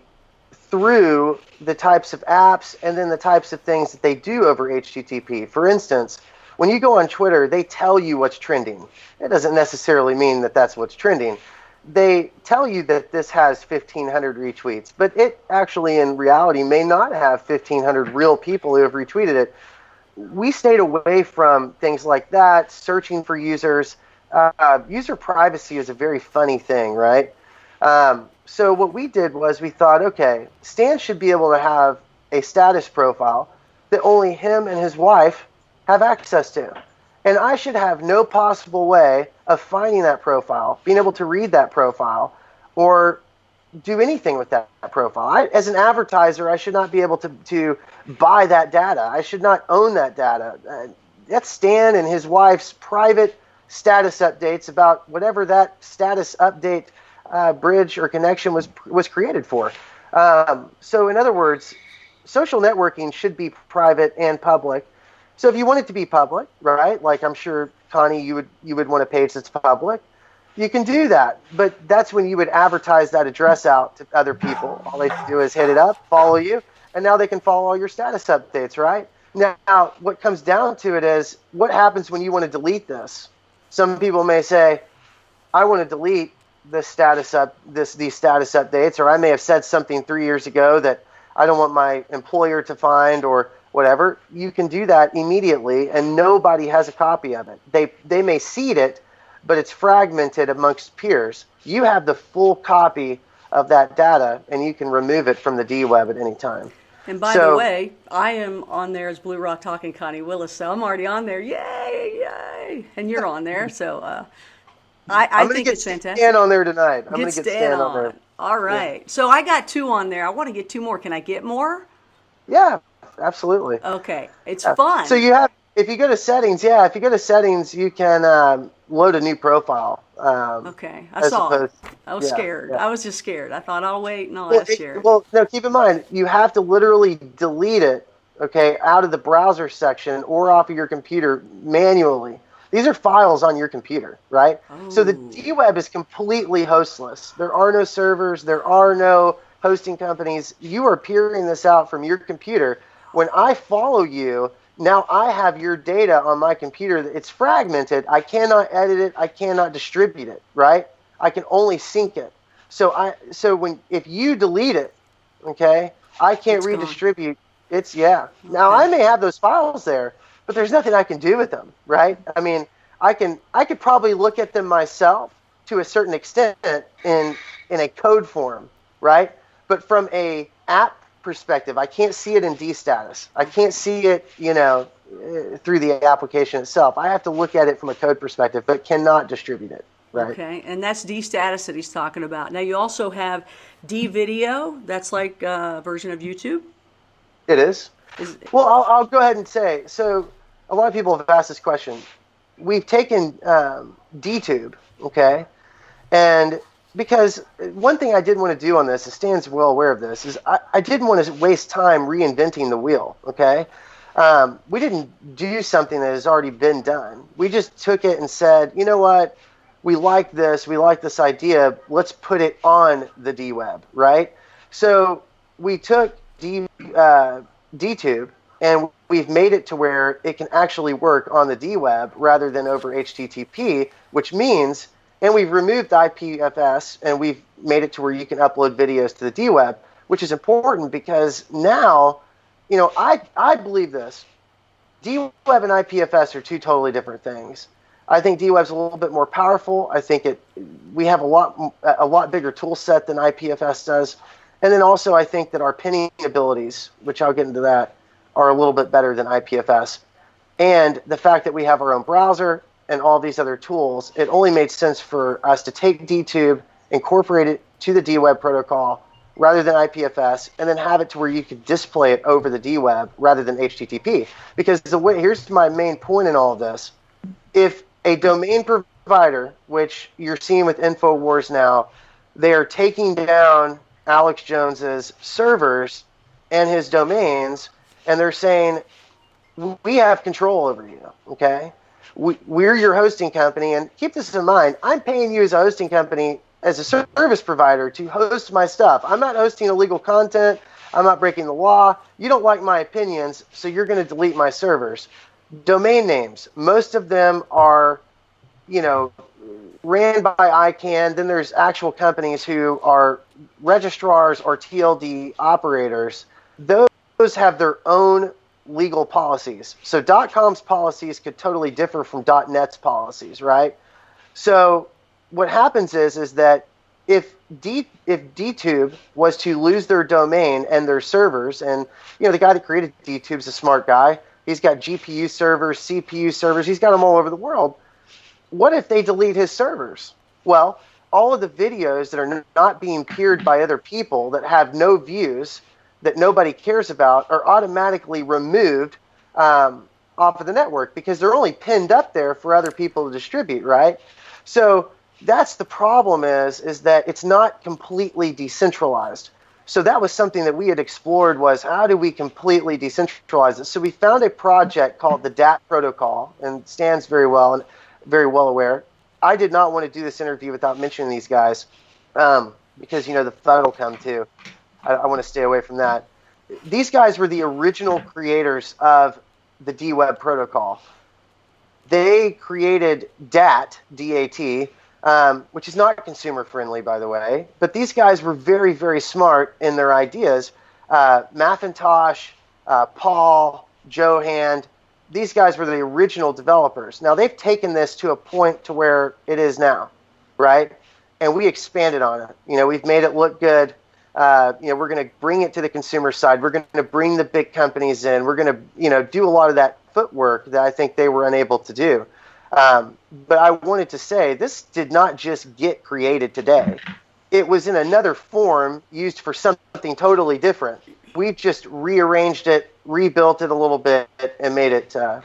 through the types of apps and then the types of things that they do over HTTP. For instance, when you go on Twitter, they tell you what's trending. It doesn't necessarily mean that that's what's trending. They tell you that this has 1,500 retweets, but it actually in reality may not have 1,500 real people who have retweeted it. We stayed away from things like that, searching for users. User privacy is a very funny thing, right? So what we did was we thought, okay, Stan should be able to have a status profile that only him and his wife have access to. And I should have no possible way of finding that profile, being able to read that profile, or do anything with that profile. As an advertiser, I should not be able to buy that data. I should not own that data. That's Stan and his wife's private status updates about whatever that status update bridge or connection was created for. So in other words, social networking should be private and public. So if you want it to be public, right, like I'm sure, Connie, you would want a page that's public, you can do that. But that's when you would advertise that address out to other people. All they do is hit it up, follow you, and now they can follow all your status updates, right? Now, what comes down to it is, what happens when you want to delete this? Some people may say, I want to delete these status updates, or I may have said something 3 years ago that I don't want my employer to find, or whatever. You can do that immediately, and nobody has a copy of it. They may seed it, but it's fragmented amongst peers. You have the full copy of that data, and you can remove it from the dWeb at any time. And by the way, I am on there as Blue Rock Talk and Connie Willis, so I'm already on there. Yay! And you're on there, so I think it's fantastic. Stan on there tonight. I'm going to get Stan on there. All right. Yeah. So I got 2 on there. I want to get 2 more. Can I get more? Yeah, absolutely. Okay. It's fun. So if you go to settings, you can load a new profile. Okay. I saw it. I was scared. Yeah. I was just scared. I thought I'll wait and I'll ask Jared. Well, no, keep in mind, you have to literally delete it, okay, out of the browser section or off of your computer manually. These are files on your computer, right? Oh. So the dWeb is completely hostless. There are no servers. There are no hosting companies. You are peering this out from your computer. When I follow you, now I have your data on my computer. It's fragmented. I cannot edit it. I cannot distribute it, right? I can only sync it. So if you delete it, okay, I can't redistribute. It's Now I may have those files there, but there's nothing I can do with them, right? I mean, I could probably look at them myself to a certain extent in a code form, right? But from a app perspective, I can't see it in D status. I can't see it, through the application itself. I have to look at it from a code perspective, but cannot distribute it, right? Okay, and that's D status that he's talking about. Now you also have D video. That's like a version of YouTube. It is. Well, I'll go ahead and say, so a lot of people have asked this question. We've taken DTube, okay, and because one thing I didn't want to do on this, and Stan's well aware of this, is I didn't want to waste time reinventing the wheel, okay? We didn't do something that has already been done. We just took it and said, you know what? We like this idea. Let's put it on the dWeb, right? So we took DTube, and we've made it to where it can actually work on the dWeb rather than over HTTP, which means, and we've removed IPFS, and we've made it to where you can upload videos to the dWeb, which is important because now, I believe this. dWeb and IPFS are 2 totally different things. I think dWeb's a little bit more powerful. I think we have a lot bigger tool set than IPFS does. And then also I think that our pinning abilities, which I'll get into that, are a little bit better than IPFS. and the fact that we have our own browser and all these other tools, it only made sense for us to take DTube, incorporate it to the dWeb protocol rather than IPFS, and then have it to where you could display it over the dWeb rather than HTTP. Because here's my main point in all of this. If a domain provider, which you're seeing with InfoWars now, they are taking down Alex Jones's servers and his domains, and they're saying, we have control over you, okay? We're your hosting company, and keep this in mind, I'm paying you as a hosting company, as a service provider, to host my stuff. I'm not hosting illegal content. I'm not breaking the law. You don't like my opinions, so you're going to delete my servers. Domain names, most of them are, ran by ICANN. Then there's actual companies who are registrars or TLD operators. Those have their own legal policies. So .com's policies could totally differ from .net's policies, right? So what happens is that if DTube was to lose their domain and their servers, and the guy that created DTube's a smart guy. He's got GPU servers, CPU servers. He's got them all over the world. What if they delete his servers? Well, all of the videos that are not being peered by other people, that have no views, that nobody cares about, are automatically removed off of the network because they're only pinned up there for other people to distribute, right? So that's the problem is that it's not completely decentralized. So that was something that we had explored, was how do we completely decentralize it? So we found a project called the DAT protocol, and Stan's very well aware. I did not want to do this interview without mentioning these guys because, the FUD will come too. I want to stay away from that. These guys were the original creators of the dWeb protocol. They created DAT, D-A-T, which is not consumer friendly, by the way. But these guys were very, very smart in their ideas. Macintosh, Paul, Johan, these guys were the original developers. Now they've taken this to a point to where it is now, right? And we expanded on it. We've made it look good. We're going to bring it to the consumer side. We're going to bring the big companies in. We're going to, do a lot of that footwork that I think they were unable to do. But I wanted to say this did not just get created today. It was in another form used for something totally different. We've just rearranged it, rebuilt it a little bit, and made it to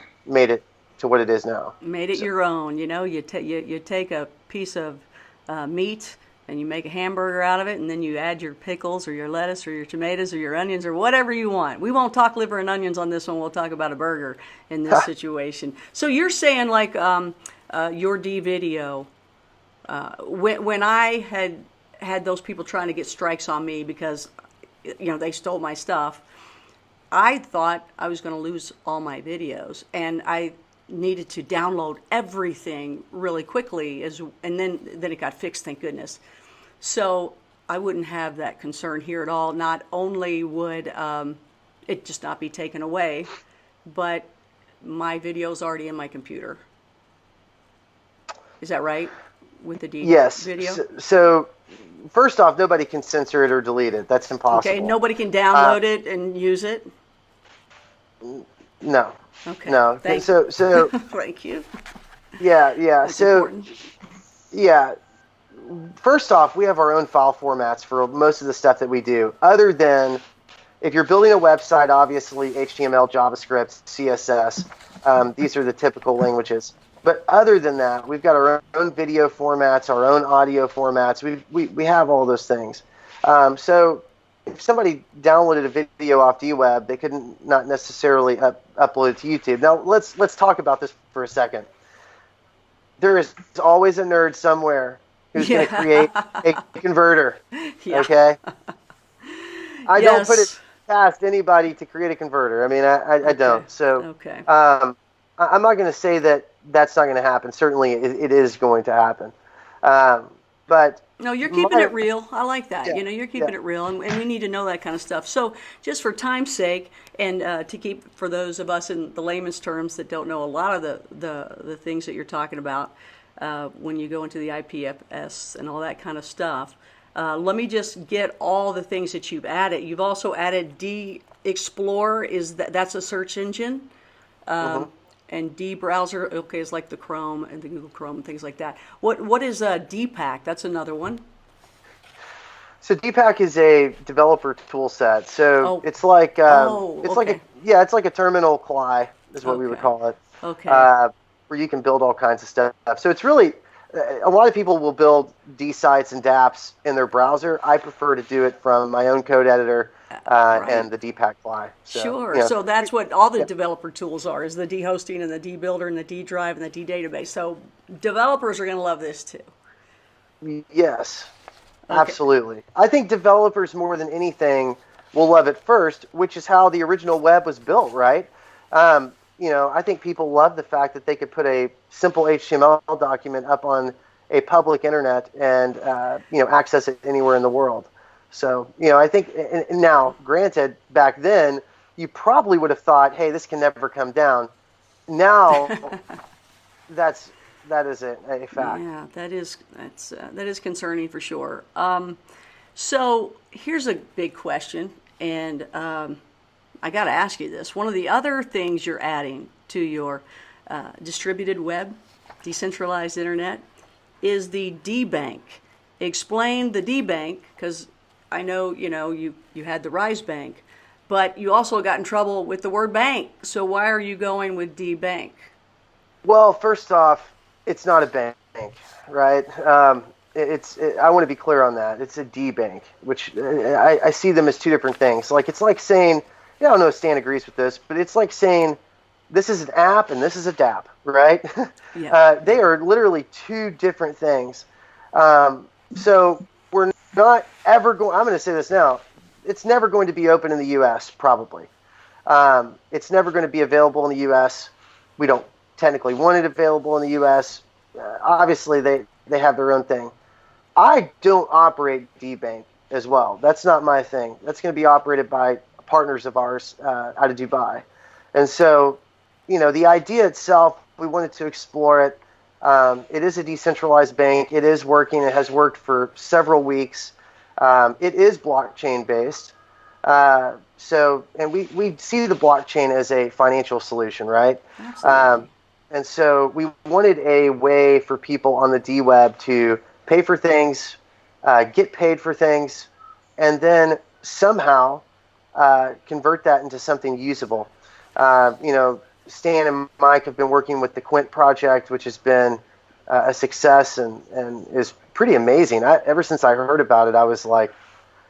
what it is now. Made it your own. You take a piece of meat and you make a hamburger out of it, and then you add your pickles or your lettuce or your tomatoes or your onions or whatever you want. We won't talk liver and onions on this one. We'll talk about a burger in this situation. So you're saying like your D video, when I had those people trying to get strikes on me because they stole my stuff, I thought I was going to lose all my videos, and I needed to download everything really quickly, and then it got fixed, thank goodness. So I wouldn't have that concern here at all. Not only would it just not be taken away, but my video's already in my computer. Is that right? With the yes. video? So first off, nobody can censor it or delete it. That's impossible. Okay, nobody can download it and use it? No. Okay. No. Thank so Thank you. Yeah. That's important. Yeah. First off, we have our own file formats for most of the stuff that we do. Other than if you're building a website, obviously HTML, JavaScript, CSS. These are the typical languages. But other than that, we've got our own video formats, our own audio formats. We have all those things. So if somebody downloaded a video off dWeb, they couldn't not necessarily upload it to YouTube. Now let's talk about this for a second. There is always a nerd somewhere who's going to create a converter. Yeah. Okay. I don't put it past anybody to create a converter. I mean, I don't. So okay. I'm not going to say that that's not going to happen. Certainly, it is going to happen. But no, you're keeping it real. I like that. Yeah, you're keeping it real, and we need to know that kind of stuff. So, just for time's sake, and to keep for those of us in the layman's terms that don't know a lot of the things that you're talking about when you go into the IPFS and all that kind of stuff, let me just get all the things that you've added. You've also added dExplore. That's a search engine. And D browser, okay, is like the Chrome and the Google Chrome and things like that. What is DPAC? That's another one. So DPAC is a developer tool set. So it's like it's like a terminal CLI is what we would call it. Okay. Where you can build all kinds of stuff. So it's really a lot of people will build D sites and dApps in their browser. I prefer to do it from my own code editor and the DPAC CLI. So, sure. So that's what all the developer tools are: is the D hosting and the D builder and the D drive and the D database. So developers are going to love this too. Yes. Okay. Absolutely. I think developers more than anything will love it first, which is how the original web was built, right? I think people love the fact that they could put a simple HTML document up on a public internet and access it anywhere in the world. So, I think now, granted, back then you probably would have thought, hey, this can never come down. Now, that is a fact. Yeah, that is concerning for sure. So here's a big question, and I got to ask you this. One of the other things you're adding to your distributed web, decentralized internet, is the dBank. Explain the dBank, because I know you had the Rise Bank, but you also got in trouble with the word bank. So why are you going with dBank? Well, first off, it's not a bank, right? I want to be clear on that. It's a dBank, which I see them as two different things. Like it's like saying, I don't know if Stan agrees with this, but it's like saying this is an app and this is a dApp, right? Yeah. They are literally two different things. So we're not ever going. I'm going to say this now. It's never going to be open in the U.S. Probably. It's never going to be available in the U.S. We don't technically want it available in the U.S. Obviously, they have their own thing. I don't operate dBank as well. That's not my thing. That's going to be operated by partners of ours out of Dubai. And so, the idea itself, we wanted to explore it. It is a decentralized bank. It is working. It has worked for several weeks. It is blockchain based. And we see the blockchain as a financial solution, right? Absolutely. And so we wanted a way for people on the dWeb to pay for things, get paid for things, and then somehow convert that into something usable. Stan and Mike have been working with the Quint project, which has been a success and is pretty amazing. Ever since I heard about it, I was like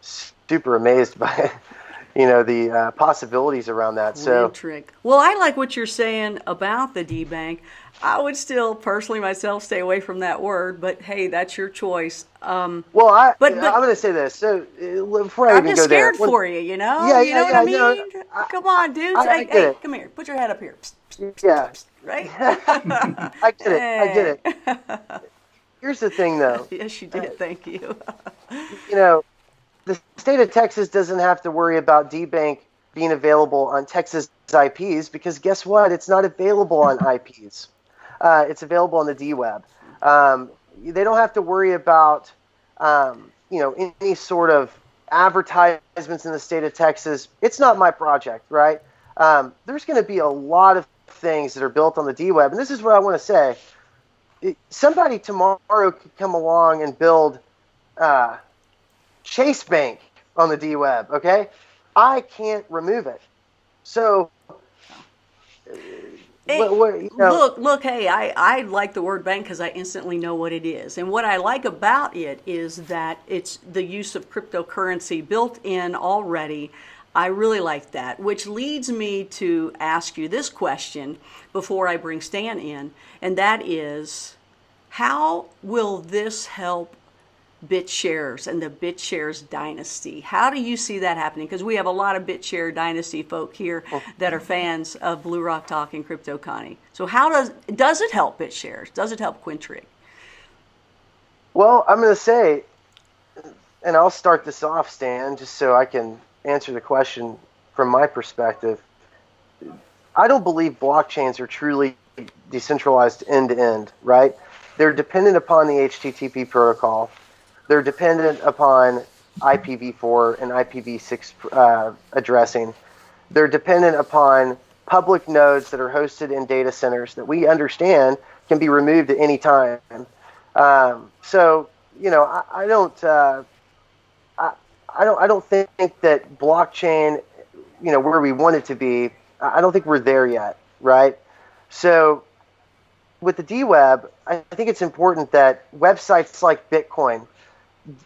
super amazed by the possibilities around that. So trick. Well, I like what you're saying about the dBank. I would still personally myself stay away from that word, but hey, that's your choice. I'm going to say this. So before I I'm even just go there, scared for you. Yeah, you know what I mean? No, Come on, dude. Hey, come here. Put your head up here. Yeah. Right? I get it. Here's the thing, though. Yes, you did. Thank you. The state of Texas doesn't have to worry about dBank being available on Texas IPs because guess what? It's not available on IPs. It's available on the dWeb. They don't have to worry about any sort of advertisements in the state of Texas. It's not my project, right? There's going to be a lot of things that are built on the dWeb, and this is what I want to say. Somebody tomorrow could come along and build Chase Bank on the dWeb, okay? I can't remove it. So, look, hey, I like the word bank because I instantly know what it is. And what I like about it is that it's the use of cryptocurrency built in already. I really like that, which leads me to ask you this question before I bring Stan in, and that is, how will this help BitShares and the BitShares dynasty? How do you see that happening? Because we have a lot of BitShare dynasty folk here that are fans of Blue Rock Talk and Crypto Connie. So how does it help BitShares? Does it help Quintrig? Well, I'm going to say, and I'll start this off, Stan, just so I can answer the question from my perspective. I don't believe blockchains are truly decentralized end to end, right? They're dependent upon the HTTP protocol. They're dependent upon IPv4 and IPv6 addressing. They're dependent upon public nodes that are hosted in data centers that we understand can be removed at any time. So, you know, I don't think that blockchain, you know, where we want it to be, I don't think we're there yet, right? So with the dWeb, I think it's important that websites like Bitcoin,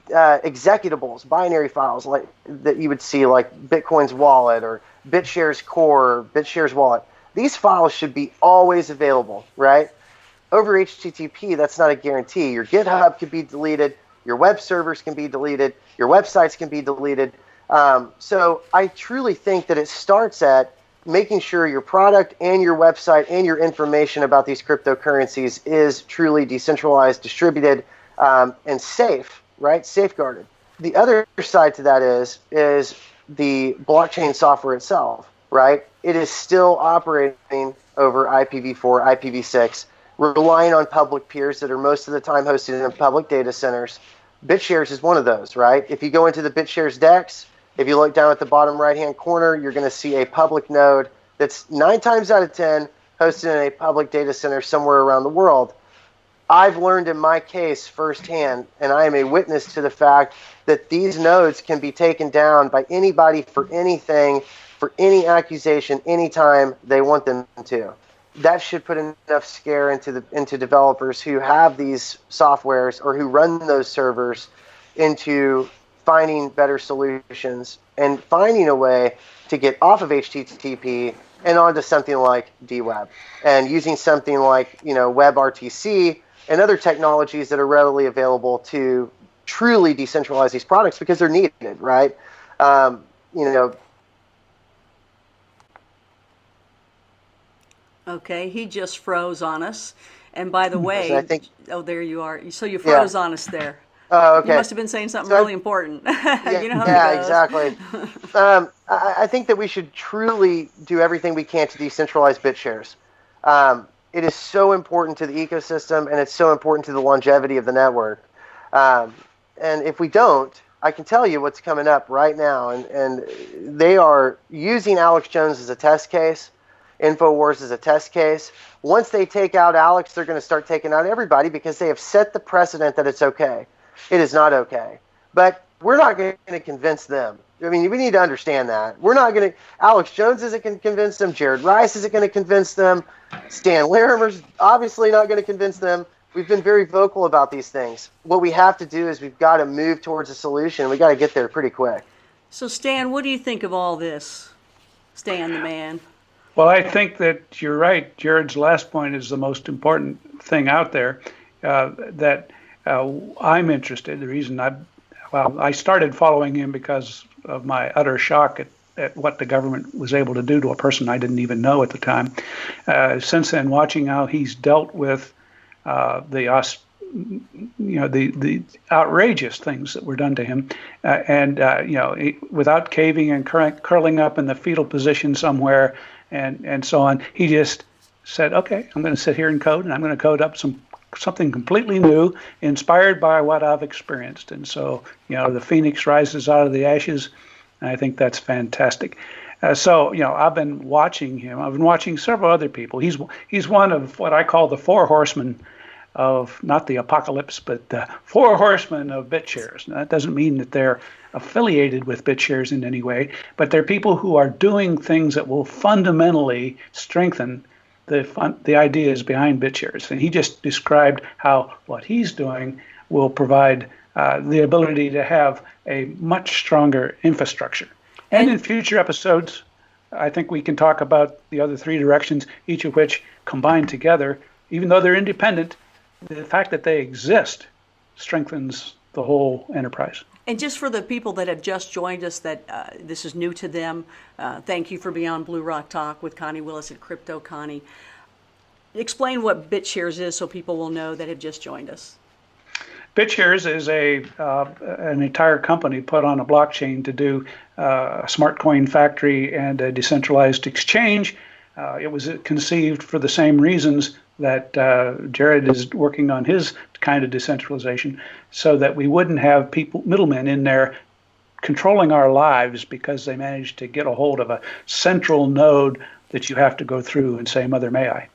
executables, binary files like that you would see like Bitcoin's wallet or BitShares core, BitShares wallet, these files should be always available, right? Over HTTP, that's not a guarantee. Your GitHub could be deleted, your web servers can be deleted, your websites can be deleted. So I truly think that it starts at making sure your product and your website and your information about these cryptocurrencies is truly decentralized, distributed, and safe, right? Safeguarded. The other side to that is the blockchain software itself, right? It is still operating over IPv4, IPv6, relying on public peers that are most of the time hosted in public data centers. BitShares is one of those, right? If you go into the BitShares DEX, if you look down at the bottom right-hand corner, you're going to see a public node that's 9 times out of 10 hosted in a public data center somewhere around the world. I've learned in my case firsthand, and I am a witness to the fact that these nodes can be taken down by anybody for anything, for any accusation, anytime they want them to. That should put enough scare into developers who have these softwares or who run those servers into finding better solutions and finding a way to get off of HTTP and onto something like dWeb, and using something like, you know, WebRTC and other technologies that are readily available to truly decentralize these products because they're needed, right? You know. Okay, he just froze on us. And by the way, I think, oh, there you are. So you froze on us there. Oh, okay. You must have been saying something really important. Yeah, you know how it goes. Exactly. I think that we should truly do everything we can to decentralize BitShares. It is so important to the ecosystem, and it's so important to the longevity of the network. And if we don't, I can tell you what's coming up right now. And they are using Alex Jones as a test case, InfoWars as a test case. Once they take out Alex, they're going to start taking out everybody because they have set the precedent that it's okay. It is not okay. But we're not going to convince them. I mean, we need to understand that. We're not going to, Alex Jones isn't going to convince them. Jared Rice isn't going to convince them. Stan Larimer's obviously not going to convince them. We've been very vocal about these things. What we have to do is we've got to move towards a solution. We got to get there pretty quick. So Stan, what do you think of all this? Stan, the man. Well, I think that you're right. Jared's last point is the most important thing out there. I'm interested. The reason I started following him because of my utter shock at what the government was able to do to a person I didn't even know at the time. Since then, watching how he's dealt with the outrageous things that were done to him, without caving and curling up in the fetal position somewhere, and so on, he just said, "Okay, I'm going to sit here and code, and I'm going to code up something completely new, inspired by what I've experienced." And so, the phoenix rises out of the ashes, and I think that's fantastic. I've been watching him. I've been watching several other people. He's one of what I call the 4 horsemen of, not the apocalypse, but the 4 horsemen of BitShares. Now, that doesn't mean that they're affiliated with BitShares in any way, but they're people who are doing things that will fundamentally strengthen the ideas behind BitShares. And he just described how what he's doing will provide the ability to have a much stronger infrastructure. And in future episodes, I think we can talk about the other 3 directions, each of which combined together, even though they're independent, the fact that they exist strengthens the whole enterprise. And just for the people that have just joined us, that this is new to them, thank you for being on Blue Rock Talk with Connie Willis at Crypto Connie. Explain what BitShares is so people will know that have just joined us. BitShares is an entire company put on a blockchain to do a smart coin factory and a decentralized exchange. It was conceived for the same reasons that Jared is working on his kind of decentralization, so that we wouldn't have middlemen in there controlling our lives because they managed to get a hold of a central node that you have to go through and say, Mother, may I?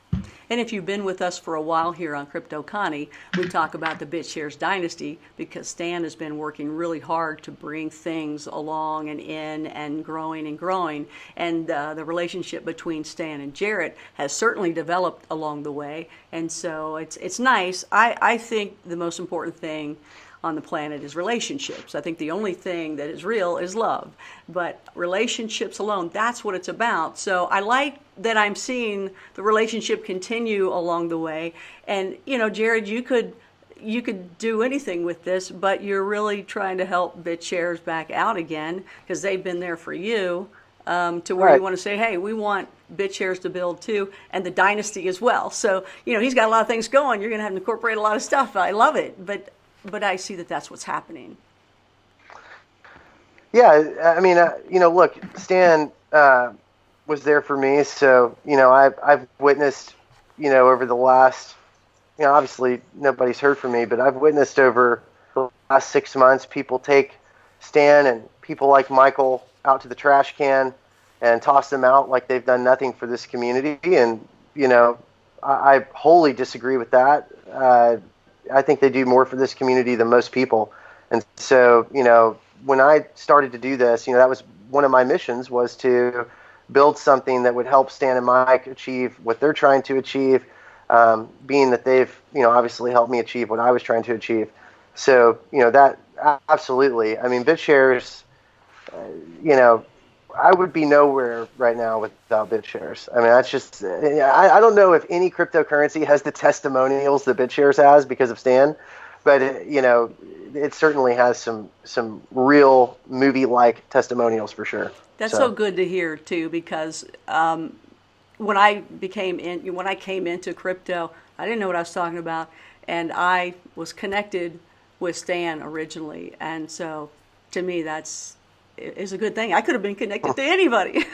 And if you've been with us for a while here on Crypto Connie, we talk about the BitShares dynasty because Stan has been working really hard to bring things along and in and growing and growing. And the relationship between Stan and Jarrett has certainly developed along the way. And so it's nice. I think the most important thing on the planet is relationships. I think the only thing that is real is love. But relationships alone, that's what it's about. So I like that I'm seeing the relationship continue along the way. And, you know, Jared, you could do anything with this, but you're really trying to help BitShares back out again because they've been there for you to where you want to say, hey, we want BitShares to build too, and the dynasty as well. So, you know, he's got a lot of things going. You're going to have to incorporate a lot of stuff. I love it. But I see that that's what's happening. Yeah, I mean, you know, look, Stan was there for me, so you know, I've witnessed, you know, over the last, you know, obviously nobody's heard from me, but I've witnessed over the last 6 months people take Stan and people like Michael out to the trash can and toss them out like they've done nothing for this community, and you know, I wholly disagree with that. I think they do more for this community than most people. And so, you know, when I started to do this, you know, that was one of my missions, was to build something that would help Stan and Mike achieve what they're trying to achieve, being that they've, you know, obviously helped me achieve what I was trying to achieve. So, you know, that absolutely. I mean, BitShares, you know, I would be nowhere right now without BitShares. I mean, that's just, I don't know if any cryptocurrency has the testimonials that BitShares has because of Stan, but it, you know, it certainly has some real movie-like testimonials for sure. That's so good to hear too, because when I came into crypto, I didn't know what I was talking about, and I was connected with Stan originally, and so to me that's is a good thing. I could have been connected to anybody,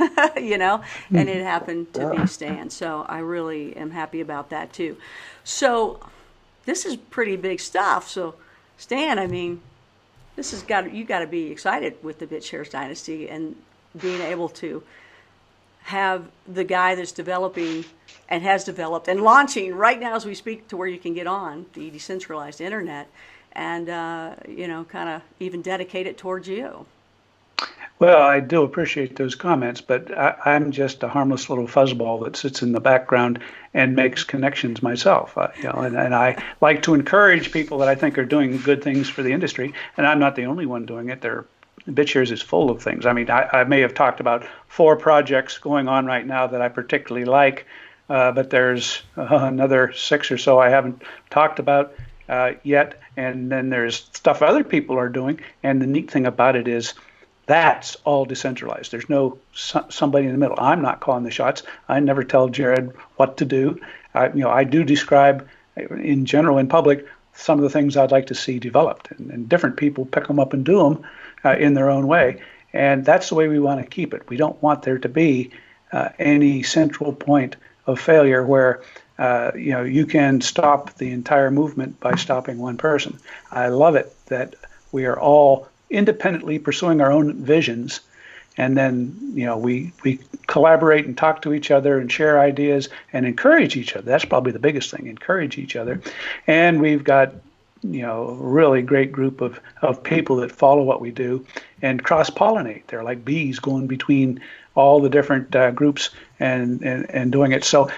you know, and it happened to be Stan. So I really am happy about that too. So this is pretty big stuff. So Stan, I mean, you got to be excited with the BitShares dynasty and being able to have the guy that's developing and has developed and launching right now as we speak to where you can get on the decentralized internet and, you know, kind of even dedicate it towards you. Well, I do appreciate those comments, but I'm just a harmless little fuzzball that sits in the background and makes connections myself. You know, and I like to encourage people that I think are doing good things for the industry, and I'm not the only one doing it. BitShares is full of things. I mean, I may have talked about 4 projects going on right now that I particularly like, but there's another 6 or so I haven't talked about yet, and then there's stuff other people are doing, and the neat thing about it is that's all decentralized. There's no somebody in the middle. I'm not calling the shots. I never tell Jared what to do. You know, I do describe in general in public some of the things I'd like to see developed, and different people pick them up and do them in their own way. And that's the way we want to keep it. We don't want there to be any central point of failure where you know, you can stop the entire movement by stopping one person. I love it that we are all independently pursuing our own visions, and then, you know, we collaborate and talk to each other and share ideas and encourage each other. That's probably the biggest thing, encourage each other. And we've got, you know, a really great group of people that follow what we do and cross-pollinate. They're like bees going between all the different groups and doing it. So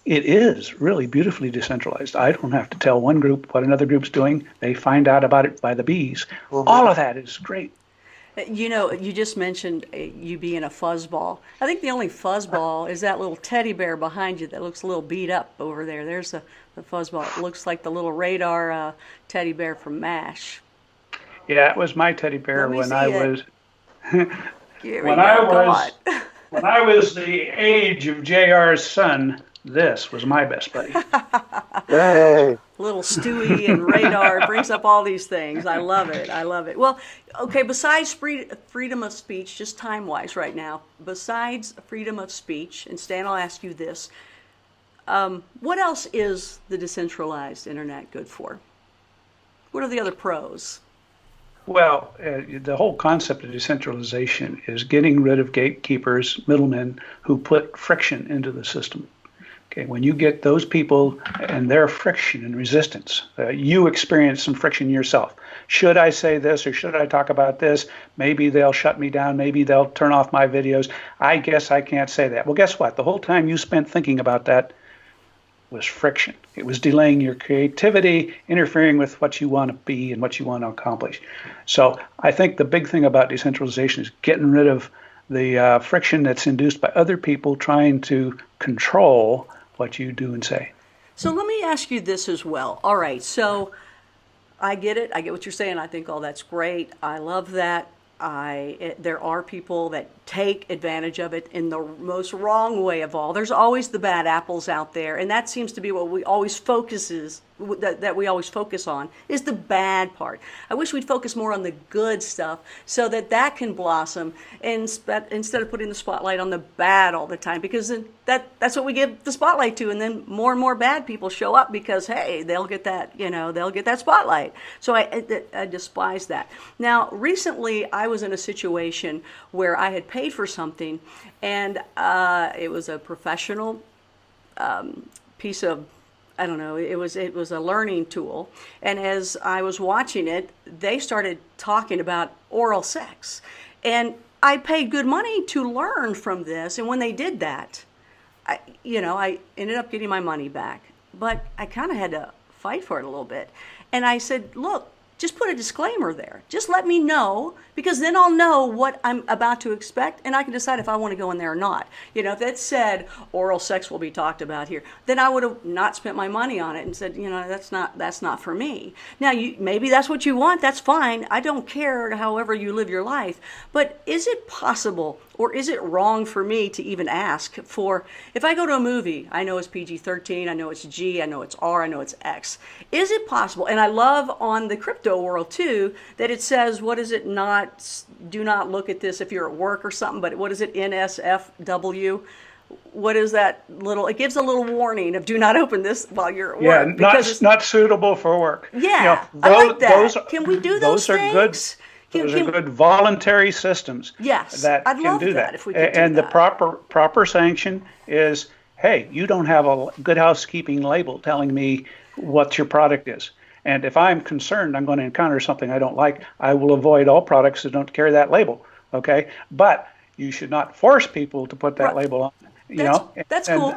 it is really beautifully decentralized. I don't have to tell one group what another group's doing. They find out about it by the bees. Mm-hmm. All of that is great. You know, you just mentioned you being a fuzzball. I think the only fuzzball is that little teddy bear behind you that looks a little beat up over there. There's the fuzzball. It looks like the little radar teddy bear from MASH. Yeah, it was my teddy bear when I was when I was the age of JR's son. This was my best buddy. Hey. Little Stewie and Radar brings up all these things. I love it. I love it. Well, okay, besides freedom of speech, just time-wise right now, besides freedom of speech, and Stan, I'll ask you this, what else is the decentralized internet good for? What are the other pros? Well, the whole concept of decentralization is getting rid of gatekeepers, middlemen who put friction into the system. Okay, when you get those people and their friction and resistance, you experience some friction yourself. Should I say this or should I talk about this? Maybe they'll shut me down. Maybe they'll turn off my videos. I guess I can't say that. Well, guess what? The whole time you spent thinking about that was friction. It was delaying your creativity, interfering with what you want to be and what you want to accomplish. So I think the big thing about decentralization is getting rid of the friction that's induced by other people trying to control what you do and say. So let me ask you this as well. All right, so I get it. I get what you're saying. I think all that's great. I love that. There are people that take advantage of it in the most wrong way of all. There's always the bad apples out there, and that seems to be what we always that we always focus on is the bad part. I wish we'd focus more on the good stuff so that can blossom instead of putting the spotlight on the bad all the time, because then that's what we give the spotlight to, and then more and more bad people show up because, hey, they'll get that spotlight. So I despise that. Now, recently I was in a situation where I had paid for something, and it was a professional piece of, I don't know, it was a learning tool. And as I was watching it, they started talking about oral sex. And I paid good money to learn from this. And when they did that, I ended up getting my money back. But I kind of had to fight for it a little bit. And I said, look, just put a disclaimer there. Just let me know, because then I'll know what I'm about to expect, and I can decide if I want to go in there or not. If it said oral sex will be talked about here, then I would have not spent my money on it and said, that's not for me. Now, maybe that's what you want. That's fine. I don't care however you live your life. But is it possible, or is it wrong for me to even ask for, if I go to a movie, I know it's PG-13, I know it's G, I know it's R, I know it's X. Is it possible? And I love on the crypto world too, that it says, what is it not, do not look at this if you're at work or something, but what is it, NSFW? What is that little, it gives a little warning of do not open this while you're at work. Yeah, because not suitable for work. Yeah, I like that. Can we do those things? Those are good voluntary systems. Yes, that I'd can love do that if we could do and that. the proper sanction is, hey, you don't have a good housekeeping label telling me what your product is. And if I'm concerned I'm going to encounter something I don't like, I will avoid all products that don't carry that label. Okay, but you should not force people to put that label on. That's cool.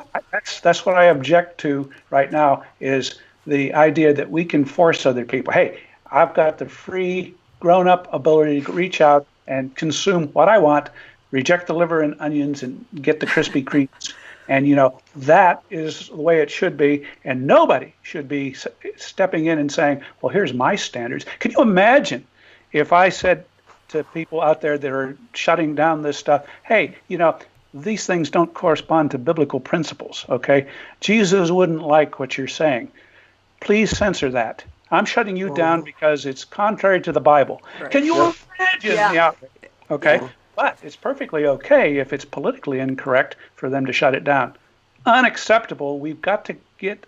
That's what I object to right now, is the idea that we can force other people. Hey, I've got the free grown-up ability to reach out and consume what I want, reject the liver and onions, and get the Krispy Kremes. And, that is the way it should be. And nobody should be stepping in and saying, well, here's my standards. Can you imagine if I said to people out there that are shutting down this stuff, hey, these things don't correspond to biblical principles, okay? Jesus wouldn't like what you're saying. Please censor that. I'm shutting you down because it's contrary to the Bible. Right. Can you imagine the outrage? Okay? Yeah. But it's perfectly okay if it's politically incorrect for them to shut it down. Unacceptable. We've got to get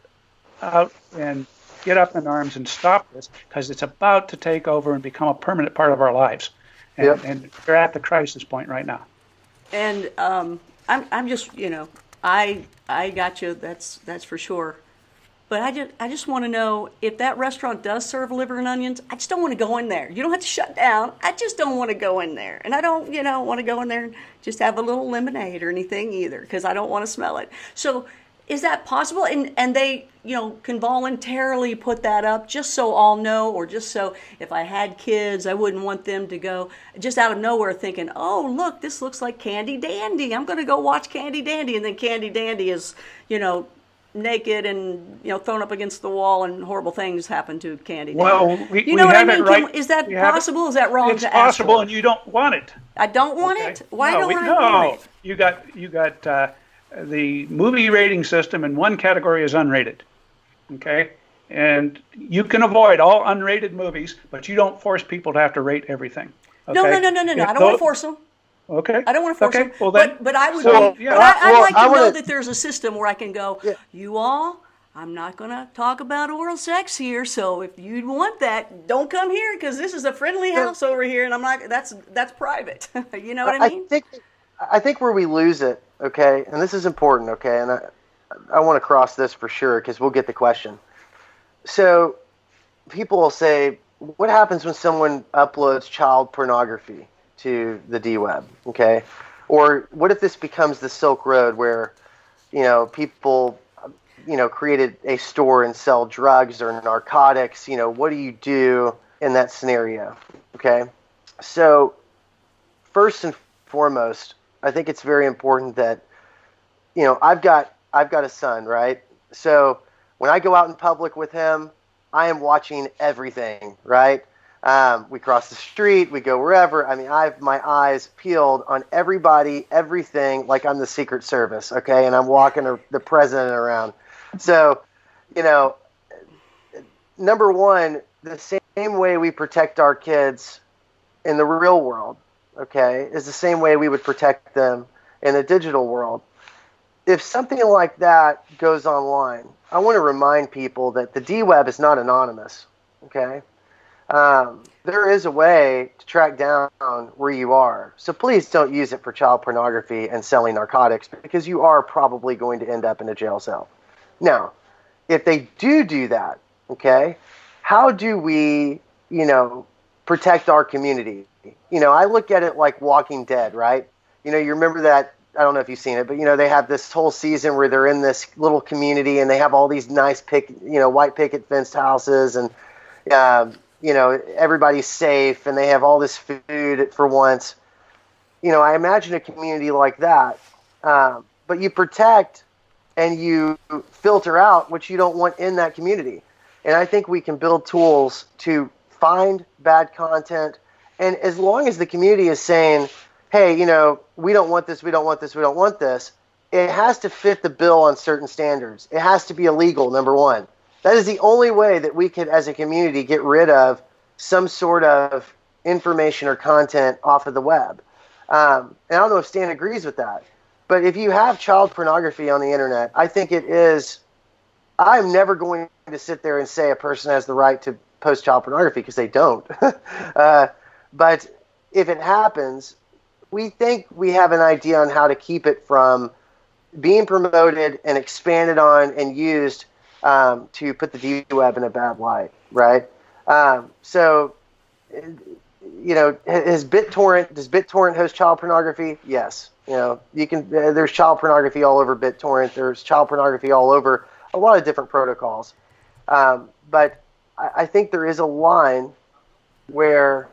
out and get up in arms and stop this, because it's about to take over and become a permanent part of our lives. And we're at the crisis point right now. And I'm just, I got you. That's for sure. But I just want to know, if that restaurant does serve liver and onions, I just don't want to go in there. You don't have to shut down. I just don't want to go in there. And I don't, want to go in there and just have a little lemonade or anything either, because I don't want to smell it. So is that possible? And they, can voluntarily put that up just so I'll know, or just so if I had kids, I wouldn't want them to go just out of nowhere thinking, oh, look, this looks like Candy Dandy. I'm going to go watch Candy Dandy. And then Candy Dandy is, naked and thrown up against the wall, and horrible things happen to Candy. Well, we what I mean? Right. Is that possible? Is that wrong to ask? It's possible, and you don't want it. I don't want it. Why don't I want it? You got the movie rating system, and one category is unrated. Okay, and you can avoid all unrated movies, but you don't force people to have to rate everything. Okay? No. I don't want to force them. Okay. I don't want to force them. Well, then, but I would. I'd like to know that there's a system where I can go. Yeah. You all, I'm not going to talk about oral sex here, so if you want that, don't come here because this is a friendly house over here, and I'm not. That's private. You know what I mean? I think where we lose it, okay, and this is important, okay, and I want to cross this for sure because we'll get the question. So people will say, what happens when someone uploads child pornography to the dWeb, okay? Or what if this becomes the Silk Road where, people, created a store and sell drugs or narcotics? What do you do in that scenario, okay? So first and foremost, I think it's very important that, I've got a son, right? So when I go out in public with him, I am watching everything, right? We cross the street, we go wherever. I mean, I have my eyes peeled on everybody, everything, like I'm the Secret Service, okay? And I'm walking the president around. So, number one, the same way we protect our kids in the real world, okay, is the same way we would protect them in the digital world. If something like that goes online, I want to remind people that the dWeb is not anonymous, okay? There is a way to track down where you are. So please don't use it for child pornography and selling narcotics because you are probably going to end up in a jail cell. Now, if they do that, okay, how do we, protect our community? I look at it like Walking Dead, right? You remember that, I don't know if you've seen it, but, they have this whole season where they're in this little community and they have all these nice white picket fenced houses and, everybody's safe and they have all this food for once. I imagine a community like that, but you protect and you filter out what you don't want in that community. And I think we can build tools to find bad content. And as long as the community is saying, hey, we don't want this, we don't want this, we don't want this, it has to fit the bill on certain standards. It has to be illegal, number one. That is the only way that we could, as a community, get rid of some sort of information or content off of the web. And I don't know if Stan agrees with that. But if you have child pornography on the internet, I think it is, I'm never going to sit there and say a person has the right to post child pornography because they don't. But if it happens, we think we have an idea on how to keep it from being promoted and expanded on and used to put the dWeb in a bad light, right? So, does BitTorrent host child pornography? Yes. You can. There's child pornography all over BitTorrent. There's child pornography all over a lot of different protocols. But I think there is a line where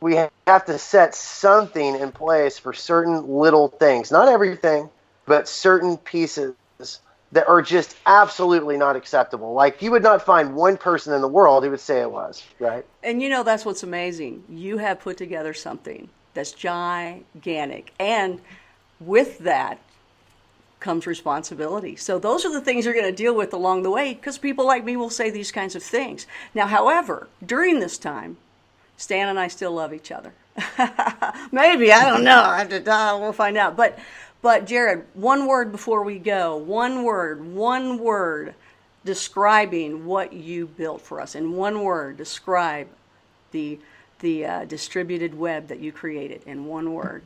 we have to set something in place for certain little things, not everything, but certain pieces that are just absolutely not acceptable. Like you would not find one person in the world who would say it was, right? And that's what's amazing. You have put together something that's gigantic. And with that comes responsibility. So those are the things you're going to deal with along the way because people like me will say these kinds of things. Now, however, during this time, Stan and I still love each other. Maybe, I don't know. We'll find out. But Jared, one word before we go. One word describing what you built for us. In one word, describe the distributed web that you created. In one word.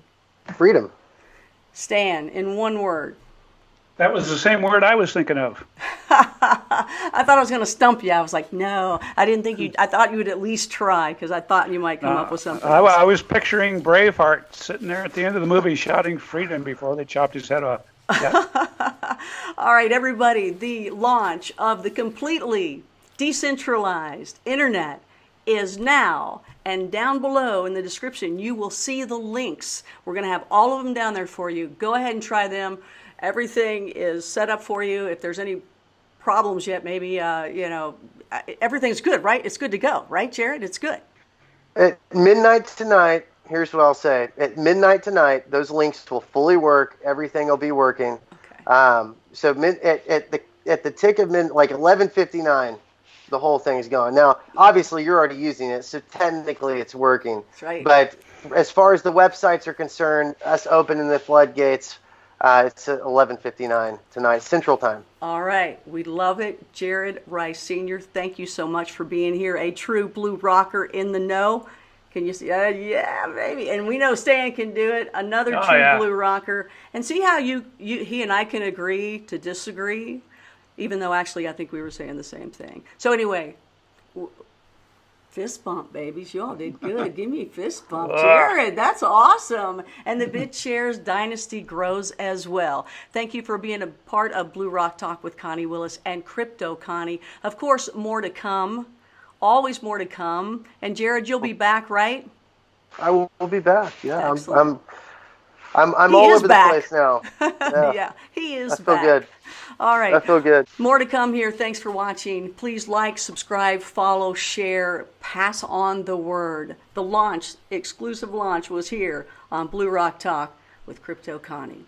Freedom. Stan, in one word. That was the same word I was thinking of. I thought I was going to stump you. I was like, no, I didn't think you. I thought you would at least try because I thought you might come up with something. I was picturing Braveheart sitting there at the end of the movie shouting freedom before they chopped his head off. Yeah. All right, everybody, the launch of the completely decentralized internet is now. And down below in the description, you will see the links. We're going to have all of them down there for you. Go ahead and try them. Everything is set up for you. If there's any problems yet, maybe, everything's good, right? It's good to go, right, Jared? It's good. At midnight tonight, here's what I'll say. At midnight tonight, those links will fully work. Everything will be working. Okay. So at the tick of like 11:59, the whole thing's going. Now, obviously, you're already using it, so technically it's working. That's right. But as far as the websites are concerned, us opening the floodgates, It's at 11:59 tonight, Central Time. All right. We love it. Jared Rice Sr., thank you so much for being here. A true blue rocker in the know. Can you see? Yeah, baby. And we know Stan can do it. Another true blue rocker. And see how he and I can agree to disagree, even though actually I think we were saying the same thing. So anyway, fist bump, babies. Y'all did good. Give me a fist bump. Jared, that's awesome. And the BitShares dynasty grows as well. Thank you for being a part of Blue Rock Talk with Connie Willis and Crypto Connie. Of course, more to come. Always more to come. And Jared, you'll be back, right? I will be back. Yeah, excellent. I'm all over the place now. Yeah, he is back. I feel good. All right. I feel good. More to come here. Thanks for watching. Please like, subscribe, follow, share, pass on the word. The exclusive launch was here on Blue Rock Talk with Crypto Connie.